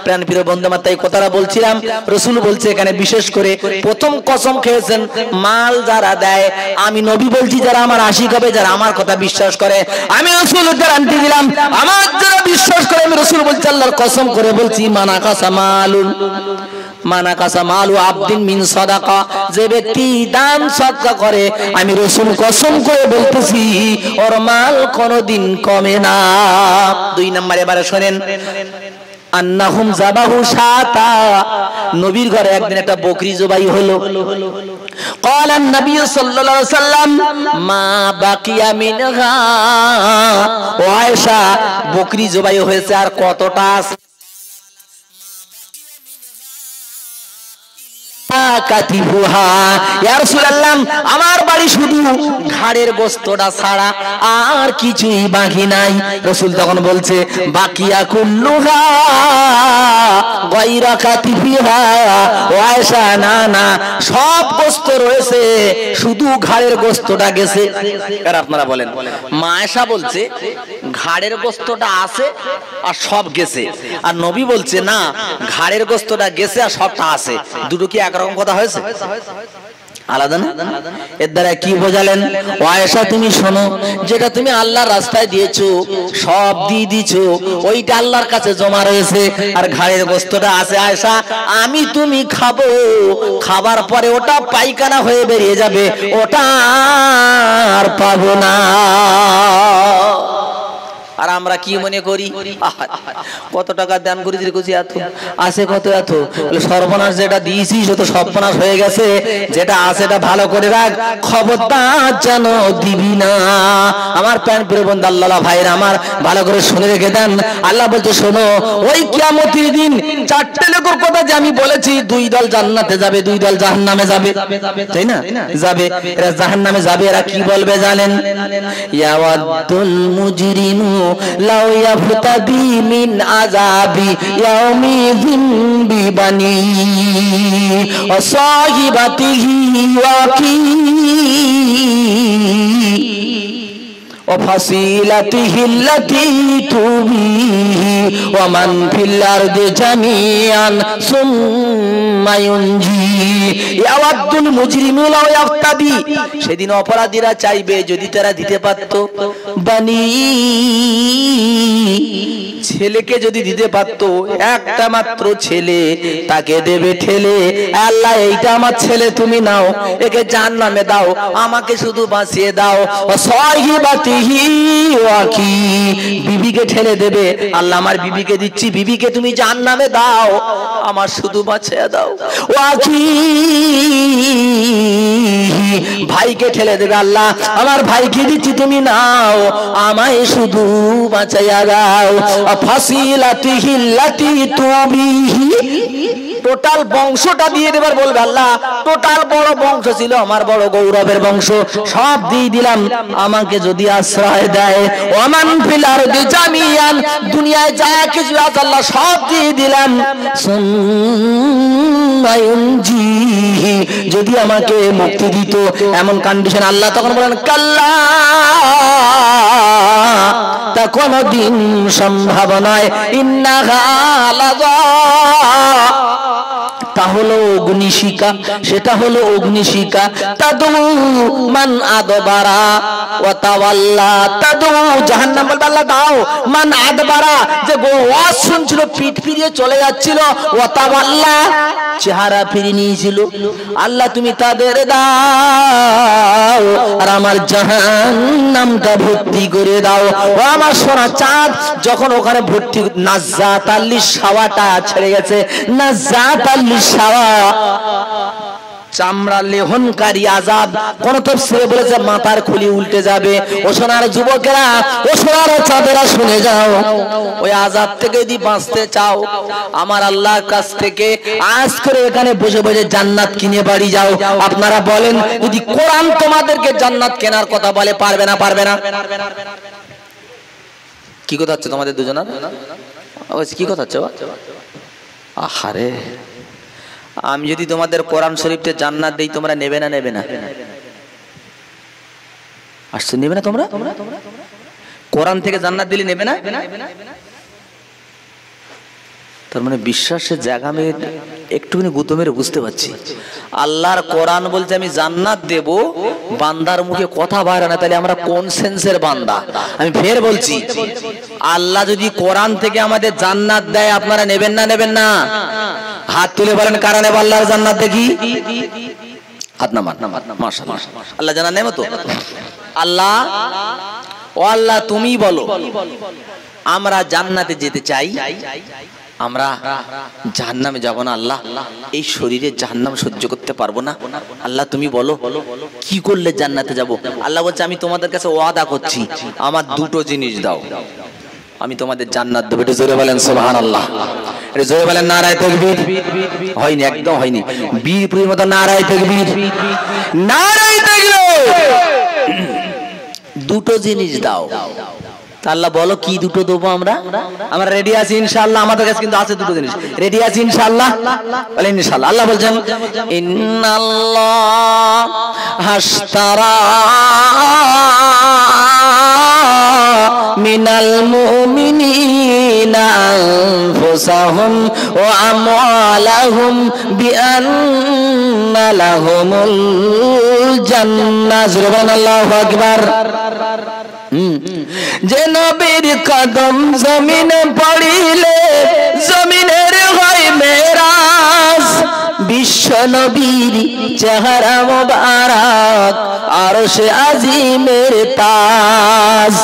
A: প্রাণপ্রিয় বন্ধু, আমার তাই কথাটা বলছিলাম। রাসূল বলছে এখানে বিশেষ করে প্রথম কসম খেয়েছেন, মাল যারা দেয়, আমি নবী বলছি যারা আমার আশিক হবে, যারা আমার কথা বিশ্বাস করে, আমি রাসূল গ্যারান্টি দিলাম, আমার যারা বিশ্বাস করে, আমি রাসূল বলছি, আল্লাহর কসম করে বলছি, মানাকাসা মালুন, মানাকাসা মালু আবদিন মিন সাদাকা, যে ব্যক্তি দান সদকা করে, আমি রাসূল কসম করে বলতেছি ওর মাল কোনোদিন কমে না। 2 নম্বর এবারে শুনেন, আন্নাহুম যাবাহু শাতা, নবীর ঘরে একদিন একটা বকরি জবাই হলো। ক্বালা নবী সাল্লাল্লাহু আলাইহি ওয়াসাল্লাম মা বাকিয়া মিনহা, ও আয়েশা বকরি জবাই হয়েছে আর কতটা আছে? আমার বাড়ি শুধু ঘাড়ের গোস্তটা ছাড়া আর কিছুই বাকি নাই। রাসূল তখন বলছে, বাকিয়া কুল্লুহা গায়রা কাতিফিহা। ও আয়েশা, না না, সব গোস্ত রয়েছে, শুধু ঘাড়ের গোস্তটা গেছে। আর আপনারা বলেন, মা আয়েশা বলছে ঘাড়ের গোস্তটা আছে আর সব গেছে, আর নবী বলছে না, ঘাড়ের গোস্তটা গেছে আর সবটা আছে। দুটো কি একরকম কথা হয়েছে? আলাদা না? এর দ্বারা কি বোঝালেন? ও আয়েশা, তুমি শোনো, যেটা তুমি আল্লাহর রাস্তায় দিয়েছো সব দিয়ে দিছো, ওইটা আল্লাহর কাছে জমা রয়েছে, আর ঘাড়ের গোস্তটা আছে। আয়েশা, আমি তুমি খাবো, খাবার পরে ওটা পায়খানা হয়ে বেরিয়ে যাবে, ওটা আর পাবো না। আর আমরা কি মনে করি, কত টাকা দান করেছি, এত আছে, কত এত, সর্বনাশ, যেটা দিয়েছিস তো সর্বনাশ হয়ে গেছে, যেটা আছে এটা ভালো করে রাখ, খবরদার যেন দিবি না। আমার প্রাণপ্রিয় বন্ধু, আল্লাহ ভাইরা আমার, ভালো করে শুনে রেখে দেন। আল্লাহ বলছে, শোনো, ওই কিয়ামতের দিন 4টে লোকের কথা যে আমি বলেছি, 2 দল জান্নাতে যাবে, 2 দল জাহান্নামে যাবে, তাই না? যাবে, এরা জাহান্নামে যাবে। এরা কি বলবে জানেন? ইয়াওয়াদুল মুজরিমু লাউ ইয়াফতাদি মিন আযাবি ইয়াউমিযিন বিবানি ওয়া সাহিবাতিহি ওয়া কি ও ফাসিলাতিহি আল্লাতী তুবিহি ওয়া মান ফিল আরদি জামিআন সুম্মা ইউনজি। ইয়াওয়াদুল মুজরিমু লাউ ইয়াফতাদি, সেদিন অপরাধীরা চাইবে যদি তারা দিতে পারত, বানি, ছেলেকে যদি দিতে পারত, একটা মাত্র ছেলে, তাকে দেবে ঠেলে, আল্লাহ এইটা আমার ছেলে, তুমি নাও, একে জাহান্নামে দাও, আমাকে শুধু বাঁচিয়ে দাও। ও সাহিবাতিহি ওয়া কি, বিবিকে ঠেলে দেবে, আল্লাহ আমার বিবিকে দিচ্ছি, বিবিকে তুমি জাহান্নামে দাও, আমার শুধু বাঁচিয়ে দাও। ওয়া কি, ভাইকে ঠেলে দেবে, আল্লাহ আমার ভাইকে দিচ্ছি, তুমি নাও, আমায় শুধু বাঁচাইয়া দাও। ফাসিলাতিহি আল্লাতী তুবিহি, টোটাল বংশটা দিয়ে দেবার বলবে, আল্লাহ টোটাল বড় বংশ ছিল আমার, বড় গৌরবের বংশ, সব দিয়ে দিলাম, আমাকে যদি আশ্রয় দেয়। ওমান ফিল আরদি জামিআন, দুনিয়ায় যা কিছু আছে আল্লাহ সব দিয়ে দিলাম। সুম্মা ইউনজি, যদি আমাকে মুক্তি দিত, এমন কন্ডিশন। আল্লাহ তখন বলেন, কাল্লা, তা কোনদিন সম্ভব নয়। ইন্নাহা লাযা, তা হলো অগ্নিশিখা, সেটা হলো অগ্নিশিখা। তাদু মান আদবারা ওয়া তাওয়াল্লা, তাদু জাহান্নাম বলবে আল্লাহ দাও, মান আদবারা যে ওয়াজ শুনছিল পিঠ ফিরিয়ে চলে যাচ্ছিল, ওয়া তাওয়াল্লা চেহারা ফিরিয়ে নিয়েছিল, আল্লাহ তুমি তাদের দাও আর আমার জাহান্নামটা ভর্তি করে দাও। ও আমার সোনা চাঁদ যখন ওখানে ভর্তি, নাজ্জাত আল্লি শাওয়াটা ছেড়ে গেছে, নাজ্জাত আল্লি শাওয়া চামড়া লেহনকারী আযাব। কোন তাফসীরে বলেছে মাথার খুলি উল্টে যাবে। ও সোনার যুবকেরা, ও সোনার চাঁদেরা শুনে যাও, ওই আযাব থেকে যদি বাঁচতে চাও আমার আল্লাহর কাছ থেকে আজ করে এখানে বসে বসে জান্নাত কিনে বাড়ি যাও। আপনারা বলেন যদি কোরআন তোমাদেরকে জান্নাত কেনার কথা বলে, পারবে না? পারবে না? কি কথা হচ্ছে তোমাদের দুজনের? কি কথা হচ্ছে? আহারে, আমি যদি তোমাদের কোরআন শরীফে জান্নাত দেই তোমরা নেবে না? নেবে না? আসছে নেবে না? তোমরা কোরআন থেকে জান্নাত দিলে নেবে না? তার মানে বিশ্বাসের জায়গা আমি একটুখানি গুতো মেরে বুঝতে পারছি। আল্লাহর কোরআন বলছে আমি জান্নাত দেব, বান্দার মুখে কথা বাইরে না, তাহলে আমরা কোন সেন্সের বান্দা? আমি ফের বলছি, আল্লাহ যদি কোরআন থেকে আমাদের জান্নাত দেয় আপনারা নেবেন না? নেবেন না? হাত তুলে বলেন কারা নেব আল্লাহর জান্নাত? দেখি হাত নামান। মাশাআল্লাহ, আল্লাহ জান্নাত নেব তো? আল্লাহ, ও আল্লাহ তুমি বলো আমরা জান্নাতে যেতে চাই, আমরা জাহান্নামে যাব না। আল্লাহ এই শরীরে জাহান্নাম সহ্য করতে পারবো না, আল্লাহ তুমি বলো কি করলে জান্নাতে যাব? আল্লাহ বলছে আমি তোমাদের কাছে ওয়াদা করছি আমার দুটো জিনিস দাও, আমি তোমাদের জান্নাত দেব। এটা জোরে বলেন সুবহানাল্লাহ, এটা জোরে বলেন নারায়ে তাকবীর। হয়নি, একদম হয়নি। বীরপুরের মতো নারায়ে তাকবীর, নারায়ে তাকবীর। দুটো জিনিস দাও। আল্লাহ বলো কি দুটো দেবো? আমরা রেডি আছি ইনশাআল্লাহ। আমাদের কাছে কিন্তু আছে দুটো জিনিস, রেডি আছি ইনশাআল্লাহ। বলেন ইনশাআল্লাহ। আল্লাহ বলছেন ইন্নাল্লাহ হাশতারা মিনাল মুমিনিনা আনফুসাহুম ওয়া আমওয়ালাহুম বিআন্না লাহুমুল জান্নাহ। সুবহানাল্লাহু আকবার। যে নবীর কদম জমিনে পড়িলে জমিনের হয় মেরাজ, বিশ্ব নবীর চেহারা মোবারক আরশে আজিমের তাজ।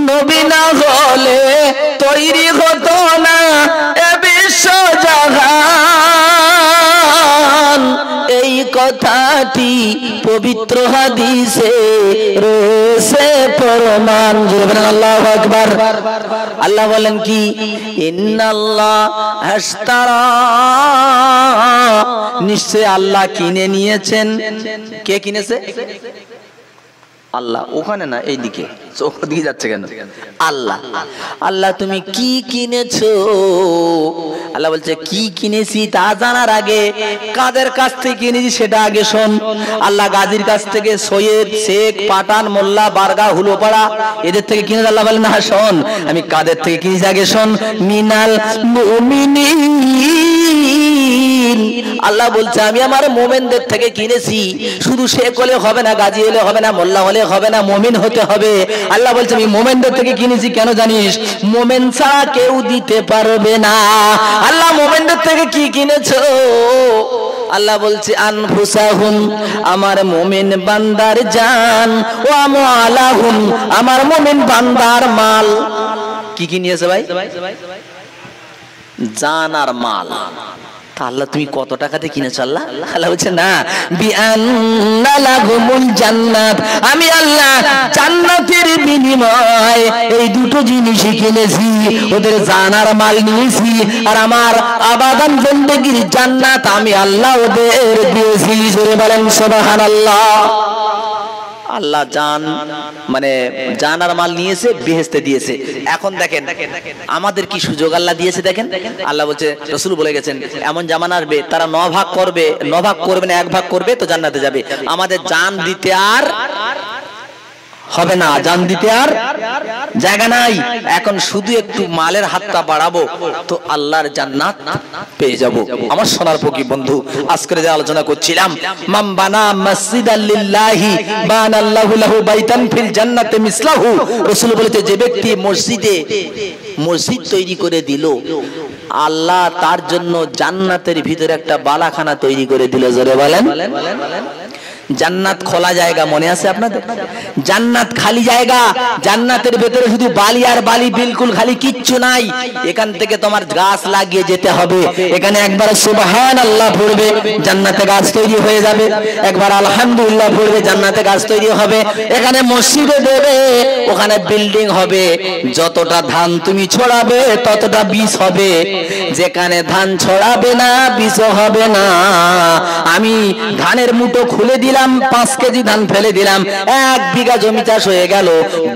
A: নবী না হলে তৈরি হতো না এ বিশ্ব জাহান, এই কথাটি পবিত্র হাদিসে রয়েছে প্রমাণ। আল্লাহু আকবার। আল্লাহ বলেন কি ইন্নাল্লাহ হাশতারা, নিশ্চয় আল্লাহ কিনে নিয়েছেন। কে কিনেছে? আল্লাহ। ওখানে না, এইদিকে, চোখ দিকে যাচ্ছে কেন? আল্লাহ। আল্লাহ তুমি কি কিনেছো? আল্লাহ বলছে কি কিনেছি তা জানার আগে কাদের কাছ থেকে কিনেছি সেটা আগে শোন। আল্লাহ গাজীর কাছ থেকে, সৈয়দ, শেখ, পাঠান, মোল্লা, বারগা, হুলোপাড়া এদের থেকে কিনে। আল্লাহ বলেন না, শোন আমি কাদের থেকে কিনেছি আগে শোন। মিনাল মুমিনিন, আল্লাহ বলছে আমি আমার মোমেনদের থেকে কিনেছি। শুধু শেখ হলে হবে না, গাজী হলে হবে না, মোল্লা হলে হবে না, মুমিন হতে হবে। আল্লাহ বলছে আমি মোমেনদের থেকে কিনেছি। কেন জানিস? মোমেন ছাড়া কেউ দিতে পারবে না। আল্লাহ মোমেনদের থেকে কি কিনেছো? আল্লাহ বলছে আনফুসাহুম, আমার মুমিন বান্দার জান, ওয়া আমওয়ালাহুম, আমার মুমিন বান্দার মাল। কি কি নিয়েছে ভাই? জান আর মাল। আল্লাহ তুমি কত টাকাতে কিনেছো? আল্লাহ আল্লাহ বলছে না, বিআন্না লাহুমুল জান্নাত, আমি আল্লাহ জান্নাতের বিনিময়ে এই দুটো জিনিসই কিনেছি। ওদের জান আর মাল নিয়েছি, আর আমার আবাদান জিন্দেগির জান্নাত আমি আল্লাহ ওদের দিয়েছি। জোরে বলেন সুবহানাল্লাহ। আল্লাহ জান মানে জান আর মাল নিয়েছে, বেহেশতে দিয়েছে। এখন দেখেন আমাদের কি সুযোগ আল্লাহ দিয়েছে। দেখেন আল্লাহ বলছে, রাসূল বলে গেছেন এমন জামানা আসবে তারা 9 ভাগ করবে, 9 ভাগ করবে না 1 ভাগ করবে তো জান্নাতে যাবে। আমাদের জান দিতে আর হবে না, আজান দিতে আর জায়গা নাই। এখন শুধু একটু মালের হাতটা বাড়াবো তো আল্লাহর জান্নাত পেয়ে যাব। আমার সোনার পক্ষী বন্ধু, আজকে যে আলোচনা করছিলাম, মান বানা মসজিদাল লিল্লাহি বানাল্লাহু লাহু বাইতান ফিল জান্নাতি মিসলাহু। রাসূল বলেছে, যে ব্যক্তি মসজিদ তৈরি করে দিল, আল্লাহ তার জন্য জান্নাতের ভিতরে একটা বালাখানা তৈরি করে দিল। জোরে বলেন। জান্নাত খোলা জায়গা, মনে আছে আপনাদের? জান্নাত খালি জায়গা, জান্নাতের ভেতরে শুধু বালি আর বালি, বিলকুল খালি, কিচ্ছু নাই। এখান থেকে তোমার গাছ লাগিয়ে যেতে হবে। এখানে একবার সুবহানাল্লাহ পড়বে, জান্নাতে গাছ তৈরি হয়ে যাবে। একবার আলহামদুলিল্লাহ পড়বে, জান্নাতে গাছ তৈরি হবে। এখানে মসজিদে দেবে, ওখানে বিল্ডিং হবে। যতটা ধান তুমি ছড়াবে ততটা বীজ হবে। যেখানে ধান ছড়াবে না, বীজও হবে না। আমি ধানের মুঠো খুলে দিলাম, 5 কেজি ধান ফেলে দিলাম, 1 বিঘা জমি চাষ হয়ে গেল,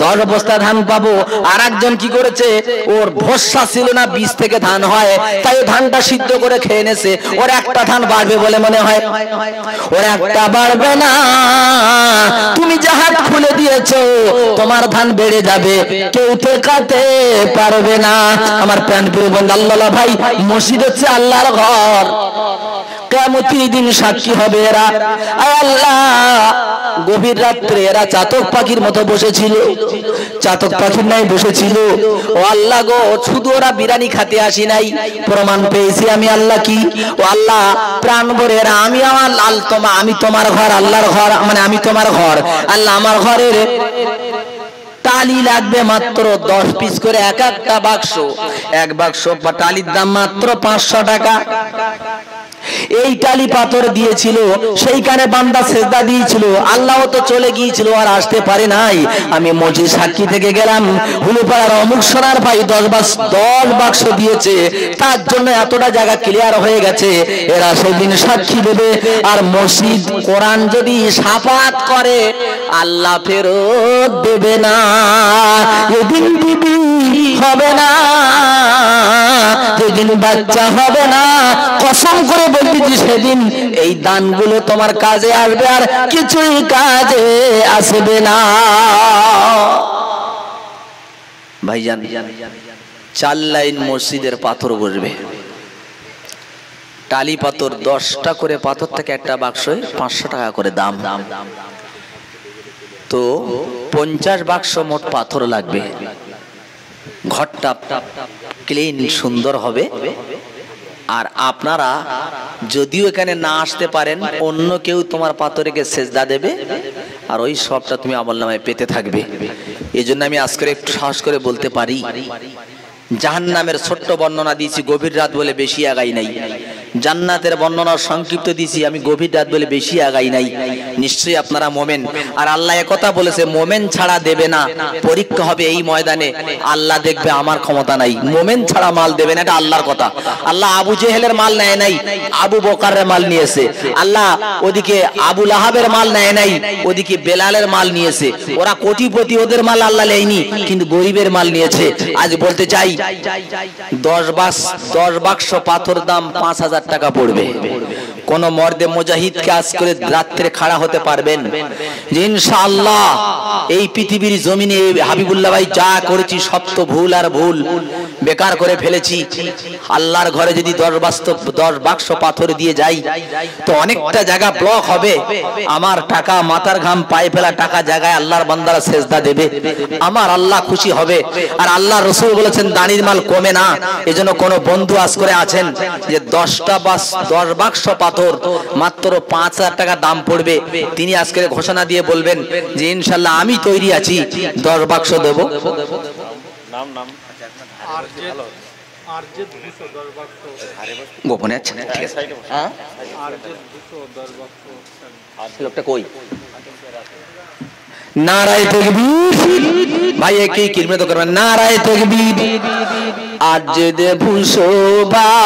A: 10 বস্তা ধান পাবো। আর একজন কি করেছে, ওর ভরসা ছিল না বীজ থেকে ধান হয়, তাই ধানটা সিদ্ধ করে খেয়ে নেছে। ওর একটা ধান বাড়বে বলে মনে হয়? ওর একটা বাড়বে না। তুমি জাহাজ খুলে দিয়েছো, তোমার ধান বেড়ে যাবে, কেউ ঠেকাতে পারবে না। আমার প্রাণ প্রিয় বন্ধু, আল্লাহ ভাই, মসজিদ হচ্ছে আল্লাহর ঘর। কিয়ামতের দিন সাক্ষী হবে এরা। আল্লাহ, গভীর রাত্রে এরা চাতক পাখির মতো বসেছিল, চাতক পাখির নাই বসেছিল। ও আল্লাহ গো, শুধু ওরা বিরিয়ানি খেতে আসি নাই, প্রমাণ পেয়েছি আমি আল্লাহ কি। ও আল্লাহ, প্রাণ ভরে এরা আমি আমার লাল তোমা, আমি তোমার ঘর, আল্লাহর ঘর, মানে আমি তোমার ঘর। আল্লাহ, আমার ঘরের টালি লাগবে মাত্র 10 পিস করে, এক একটা বাক্স। এক বাক্স টালির দাম মাত্র 500 টাকা। এই টালি পাথর দিয়েছিল, সেইখানে বান্দা সেজদা দিয়েছিল। আল্লাহ তো চলে গিয়েছিল, আর আসতে পারে নাই। আমি মসজিদ সাক্ষী থেকে গেলাম, হুলুপাড়ার অমুক সোনার ভাই 10 বাক্স দিয়েছে, তার জন্য এতটা জায়গা ক্লিয়ার হয়ে গেছে। এরা সেদিন সাক্ষী দেবে। আর মসজিদ, কোরআন যদি শাফাত করে, আল্লাহ ফেরত দেবে না। এদিন বিবি হবে না, যেদিন বাচ্চা হবে না, কসম করে বলছি সেদিন এই দানগুলো তোমার কাজে আসবে, আর কিছুই কাজে আসবে না। ভাইজান, 4 লাইন মসজিদের পাথর বসবে, টালি পাথর 10টা করে পাথর থেকে একটা বাক্সে 500 টাকা করে দাম। তো 50 বাক্স মোট পাথর লাগবে। ঘরটা ক্লিন সুন্দর হবে। আর আপনারা যদিও এখানে না আসতে পারেন, অন্য কেউ তোমার পাথরকে সেজদা দেবে, আর ওই সবটা তুমি আমলনামায় পেতে থাকবে। এই জন্য আমি আজকে একটু সাহস করে বলতে পারি, জাহান্নামের ছোট্ট বর্ণনা দিয়েছি, গভীর রাত বলে বেশি আগাই নাই। জান্নাতের বর্ণনা সংক্ষিপ্ত দিয়েছি, আমি গভীর রাত বলে বেশি আগাই নাই। নিশ্চয়ই আপনারা মোমেন। আর আল্লাহ একথা বলেছে, মোমেন ছাড়া দেবে না। পরীক্ষা হবে এই ময়দানে, আল্লাহ দেখবে আমার ক্ষমতা নাই, মোমেন ছাড়া মাল দেবে না, এটা আল্লাহর কথা। আল্লাহ আবু জেহেলের মাল নেয় নাই, আবু বকরের মাল নিয়েছে। আল্লাহ ওদিকে আবু লাহাবের মাল নেয় নাই, ওদিকে বেলালের মাল নিয়েছে। ওরা কোটিপতি, ওদের মাল আল্লাহ নেয়নি, কিন্তু গরিবের মাল নিয়েছে। আজ বলতে চাই, 10 বাক্স পাথর দাম 5000 টাকা পড়বে। কোন মর্দে মুজাহিদকে আজ করে রাত্রে খাড়া হতে পারবেন যে ইনশাআল্লাহ এই পৃথিবীর জমিনে হাবিবুল্লাহ ভাই যা করেছি সব তো ভুল আর ভুল বেকার করে ফেলেছি। আল্লাহর ঘরে যদি 10 বাক্স পাথর দিয়ে যাই তো অনেকটা জায়গা ব্লক হবে। আমার টাকা, মাথার ঘাম, পায়ে ফেলা টাকা জায়গায় আল্লাহর বান্দারা সেজদা দেবে, আমার আল্লাহ খুশি হবে। আর আল্লাহ রাসূল বলেছেন দানির মাল কমে না। এজন্য কোন বন্ধু আজ করে আছেন যে 10 বাক্স পাথর মাত্র 5000 টাকা দাম পড়বে, তিনি আজকে ঘোষণা দিয়ে বলবেন যে ইনশাআল্লাহ আমি তৈরি আছি 10 বাক্স দেব। গোপনে আছে, ঠিক আছে। হ্যাঁ, লোকটা কই? নারায়ে তাকবীর। ভাই একই কিলমে তো করবেন, নারায়ে তাকবীর। আজ দে ভুসো ভাই,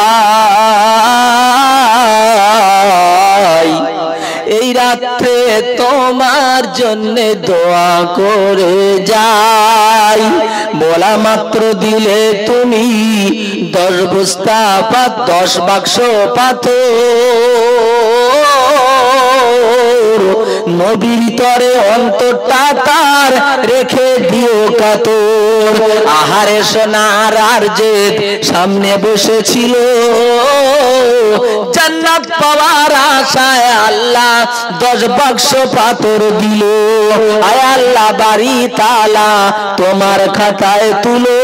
A: এই রাতে তোমার জন্য দোয়া করে যাই। বলা মাত্র দিলে তুমি 10 বস্তা 10 বাক্স পাথর। নবীর তরে অন্তরটা তার রেখে দিও কাতর। আহারে সোনার আরজেদ সামনে বসেছিল, জান্নাত পাওয়ার আশায় আল্লাহ 10 বাক্স পাথর দিল। আয় আল্লাহ বাড়ি তালা তোমার খাতায় তুলো,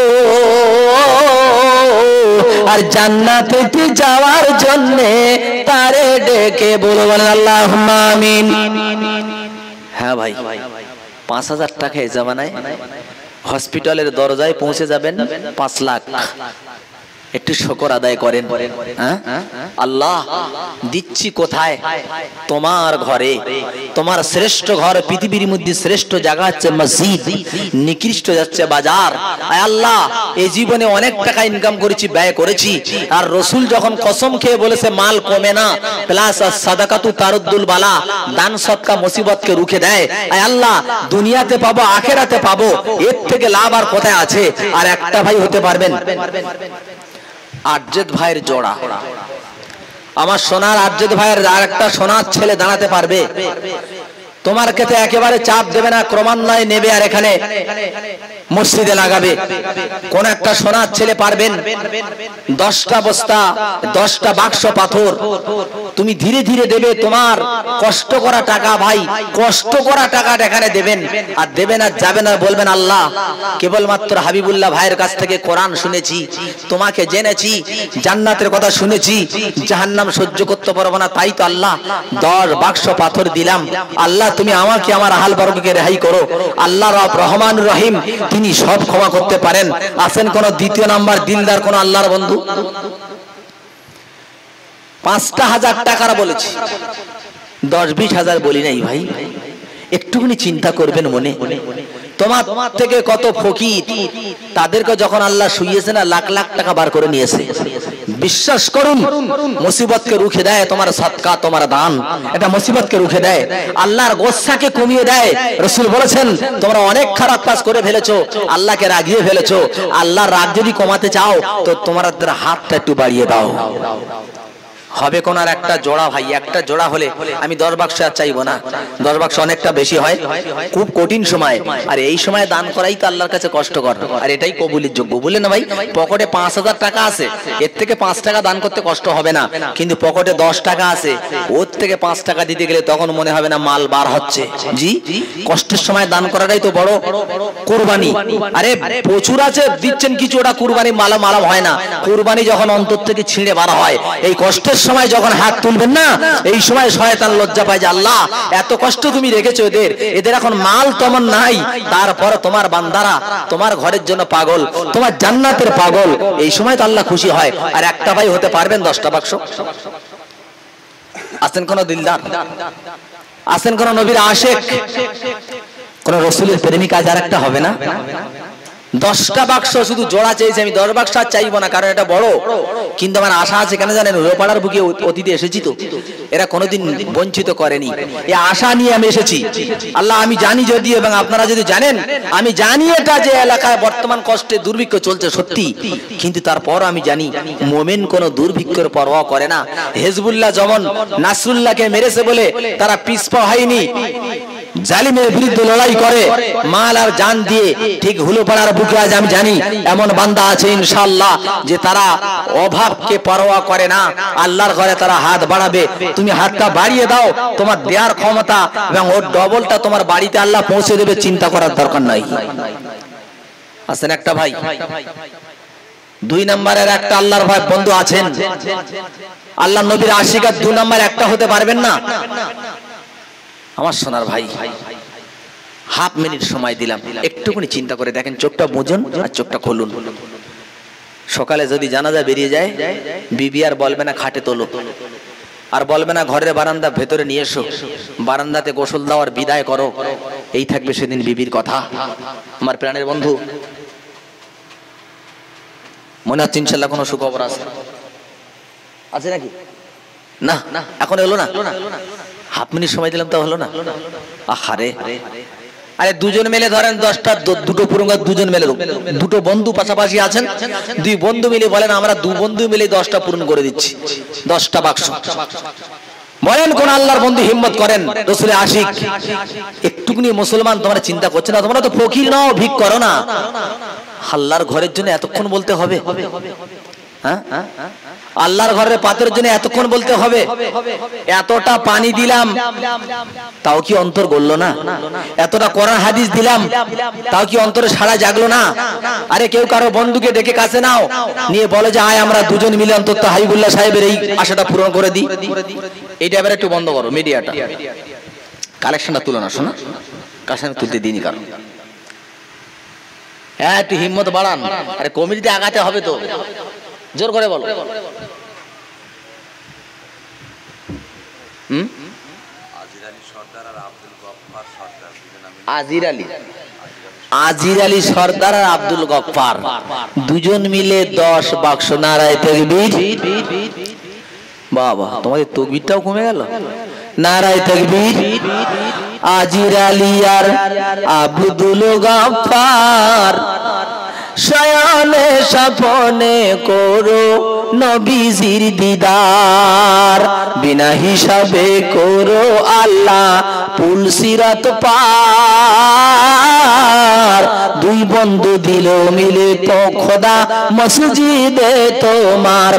A: আর জান্নাতে যাওয়ার জন্য তারে ডেকে বলবেন আল্লাহুম্মা আমিন। হ্যাঁ ভাই, 5000 টাকা এই জামানায় হসপিটালের দরজায় পৌঁছে যাবেন 5 লাখ। একটু শুকর আদায় করেন। আল্লাহ দিচ্ছি কোথায়? তোমার ঘরে। তোমার শ্রেষ্ঠ ঘর, পৃথিবীর মধ্যে শ্রেষ্ঠ জায়গা হচ্ছে মসজিদ, নিকৃষ্ট যাচ্ছে বাজার। আয় আল্লাহ, এই জীবনে অনেক টাকা ইনকাম করেছি, ব্যয় করেছি, আর রসুল যখন কসম খেয়ে বলেছে মাল কমে না, প্লাস সাদাকাতু তারুদ্দুল বালা, দান সদকা মুসিবতকে রুখে দেয়। আয় আল্লাহ, দুনিয়াতে পাবো আখেরাতে পাবো, এর থেকে লাভ আর কোথায় আছে? আর একটা ভাই হতে পারবেন, আরজেদ ভাইয়ের জোড়া। আমার সোনার আরজেদ ভাইয়ের আর একটা সোনার ছেলে দাঁড়াতে পারবে। তোমার ক্ষেত্রে একেবারে চাপ দেবে না, ক্রমান্বয়ে নেবে আর এখানে মসজিদে লাগাবে। কোন একটা সোনার ছেলে পারবেন 10টা বস্তা, 10টা বাক্স পাথর তুমি ধীরে ধীরে দেবে। তোমার কষ্ট করা টাকা ভাই, কষ্ট করা টাকাটা এখানে দেবেন। আর দেবেন আর যাবেন আর বলবেন আল্লাহ, কেবলমাত্র হাবিবুল্লাহ ভাইয়ের কাছ থেকে কোরআন শুনেছি, তোমাকে জেনেছি, জান্নাতের কথা শুনেছি, জাহান্নাম সহ্য করতে পারবো না, তাই তো আল্লাহ 10 বাক্স পাথর দিলাম। আল্লাহ তুমি আমাকে আমার আহাল বর্গকে রেহাই করো। আল্লাহ রব রহমান রহিম, তিনি সব ক্ষমা করতে পারেন। আছেন কোন দ্বিতীয় নাম্বার দিলদার কোন আল্লাহর বন্ধু? 5,000 টাকার বলেছি, 10-20 হাজার বলি নাই ভাই। একটুখানি চিন্তা করবেন মনে, তোমার থেকে কত ফকির, তাদেরকে যখন আল্লাহ শুইয়েছে না, লাখ লাখ টাকা বার করে নিয়েছে। বিশ্বাস করুন, মুসিবতকে রুখে দেয় তোমার সাদকা, তোমার দান, এটা মুসিবতকে রুখে দেয়, আল্লাহর গোসাকে কমিয়ে দেয়। রাসূল বলেছেন তোমরা অনেক খারাপ কাজ করে ফেলেছো, আল্লাহকে রাগিয়ে ফেলেছো। আল্লাহর রাগ যদি কমাতে চাও তো তোমাদের হাতটা একটু বাড়িয়ে দাও। হবে কোন আর একটা জোড়া ভাই, একটা জোড়া হলে আমি 10 বাক্স আর চাইবো না, 10 বাক্স অনেকটা বেশি হয়, খুব কঠিন সময়। আর এই সময় দান করাই তো আল্লাহর কাছে কষ্টকর, আর এটাই কবুলের যোগ্য, বললেন না ভাই? পকেটে 5,000 টাকা আছে, এর থেকে 5 টাকা দান করতে কষ্ট হবে না, কিন্তু পকেটে 10 টাকা আছে, ওর থেকে 5 টাকা দিতে গেলে তখন মনে হবে না মাল বার হচ্ছে। জি, কষ্টের সময় দান করাটাই তো বড় কুরবানি। আরে প্রচুর আছে, দিচ্ছেন কিছু, ওটা কুরবানি মালা মালাম হয় না। কুরবানি যখন অন্তর থেকে ছিঁড়ে বার হয়, এই কষ্টের সময় যখন হাত তুলবেন না, এই সময় শয়তান লজ্জা পায় যে আল্লাহ এত কষ্ট তুমি রেখেছো এদের এখন মাল তেমন নাই, তারপর তোমার বান্দারা তোমার ঘরের জন্য পাগল, তোমার জান্নাতের পাগল, এই সময় তো আল্লাহ খুশি হয়। আর একটা ভাই হতে পারবেন 10টা বাক্স? আছেন কোন দিলদার? আছেন কোন নবীর আশেক, কোন রসুলের প্রেমিক? আজ আর একটা হবে না? 10টা বাক্স শুধু জোড়া চেয়েছি আমি, 10 বাক্স আর চাইবো না, কারণ এটা বড়। কিন্তু আমার আশা আছে, কেন জানেন? রোপাড়ার বুকে অতীতে এসেছি তো, এরা কোনোদিন বঞ্চিত করেনি, এই আশা নিয়ে আমি এসেছি। আল্লাহ আমি জানি যদি, এবং আপনারা যদি জানেন, আমি জানি এটা যে এলাকায় বর্তমান কষ্টে দুর্ভিক্ষ চলছে সত্যি, কিন্তু তারপর আমি জানি মোমেন কোন দুর্ভিক্ষের পরোয়া করে না। হেজবুল্লাহ যেমন নাসরুল্লাহকে মেরেছে বলে তারা পিছপা হয়নি, জালিমের বিরুদ্ধে লড়াই করে মাল আর জান দিয়ে, ঠিক হুলোপাড়ার বুকে আজ আমি জানি এমন বান্দা আছে ইনশাআল্লাহ যে তারা অভাবকে পরোয়া করে না, আল্লাহর ঘরে তারা হাত বাড়াবে। তুমি হাতটা বাড়িয়ে দাও, তোমার দেওয়ার ক্ষমতা এবং ওর ডবলটা তোমার বাড়িতে আল্লাহ পৌঁছে দেবে, চিন্তা করার দরকার নাই। আছেন একটা ভাই? 2 নম্বরের একটা আল্লাহর ভাই বন্ধু আছেন, আল্লাহ নবীর আশিক, 2 নম্বর একটা হতে পারবেন না? আমার সোনার ভাই, হাফ মিনিট সময় দিলাম, একটুখানি চিন্তা করে দেখেন, চোখটা বুঝুন আর চোখটা খুলুন। সকালে যদি জানাজা বেরিয়ে যায়, বিবি আর বলবে না খাটে তোলো, আর বলবে না ঘরের বারান্দা ভেতরে নিয়ে এসো, বারান্দাতে গোসল দেওয়ার বিদায় করো, এই থাকবে সেদিন বিবির কথা। আমার প্রাণের বন্ধু, মনে হচ্ছে ইনশাল্লাহ কোনো সুখবর আছে, আছে নাকি? না, এখন এলো না, হাফ মিনিট সময় দিলাম তো হলো না। আহারে, আরে দুজন মিলে ধরেন 10টা, 2টো পুরুঙ্গা, দুজন মিলে, 2টো বন্ধু পাশাপাশি আছেন, 2 বন্ধু মিলে বলেন আমরা 2 বন্ধু মিলে 10টা পূরণ করে দিচ্ছি, 10টা বাক্স। বলেন কোন আল্লাহর বন্ধু হিম্মত করেন রাসূলের আশিক? একটুকুনি মুসলমান তোমরা চিন্তা করছো না? তোমরা তো ফকির নাও, ভিক করো না, আল্লাহর ঘরের জন্য এতক্ষণ বলতে হবে? হ্যাঁ, আল্লাহর ঘরের পাতের জন্য এতক্ষণ বলতে হবে? এতটা পানি দিলাম তাও কি অন্তর গললো না? এতটা কোরআন হাদিস দিলাম তাও কি অন্তরে সাড়া জাগলো না? আরে কেউ কারো বন্ধুকে ডেকে কাছে নাও, নিয়ে বলে যে আয় আমরা দুজন মিলে অন্তত হাবিবুল্লাহ সাহেবের এই আশাটা পূরণ করে দিই। এইটা এবার একটু বন্ধ করো, মিডিয়াটা কালেকশনটা তুলো না, শোনা কালেকশন তুলতে দিইনি কারণ। হ্যাঁ একটু হিম্মত বাড়ান, আরে কমিটিতে আগাতে হবে তো, জোর করে বলো। আজির আলী সর্দার আর আব্দুল গফফার দুজন মিলে 10 বাক্স নারায়ে তাকবীর। বাবা তোমাদের তাকবীরটাও কমে গেল। নারায়ে তাকবীর। আজির আলী আর আব্দুল গফফার শয়নে স্বপনে করো নবীজির দিদার, বিনা হিসাবে করো আল্লাহ পুল সিরাত পার। দুই বন্ধু দিল মিলে তো খোদা মসজিদে তোমার।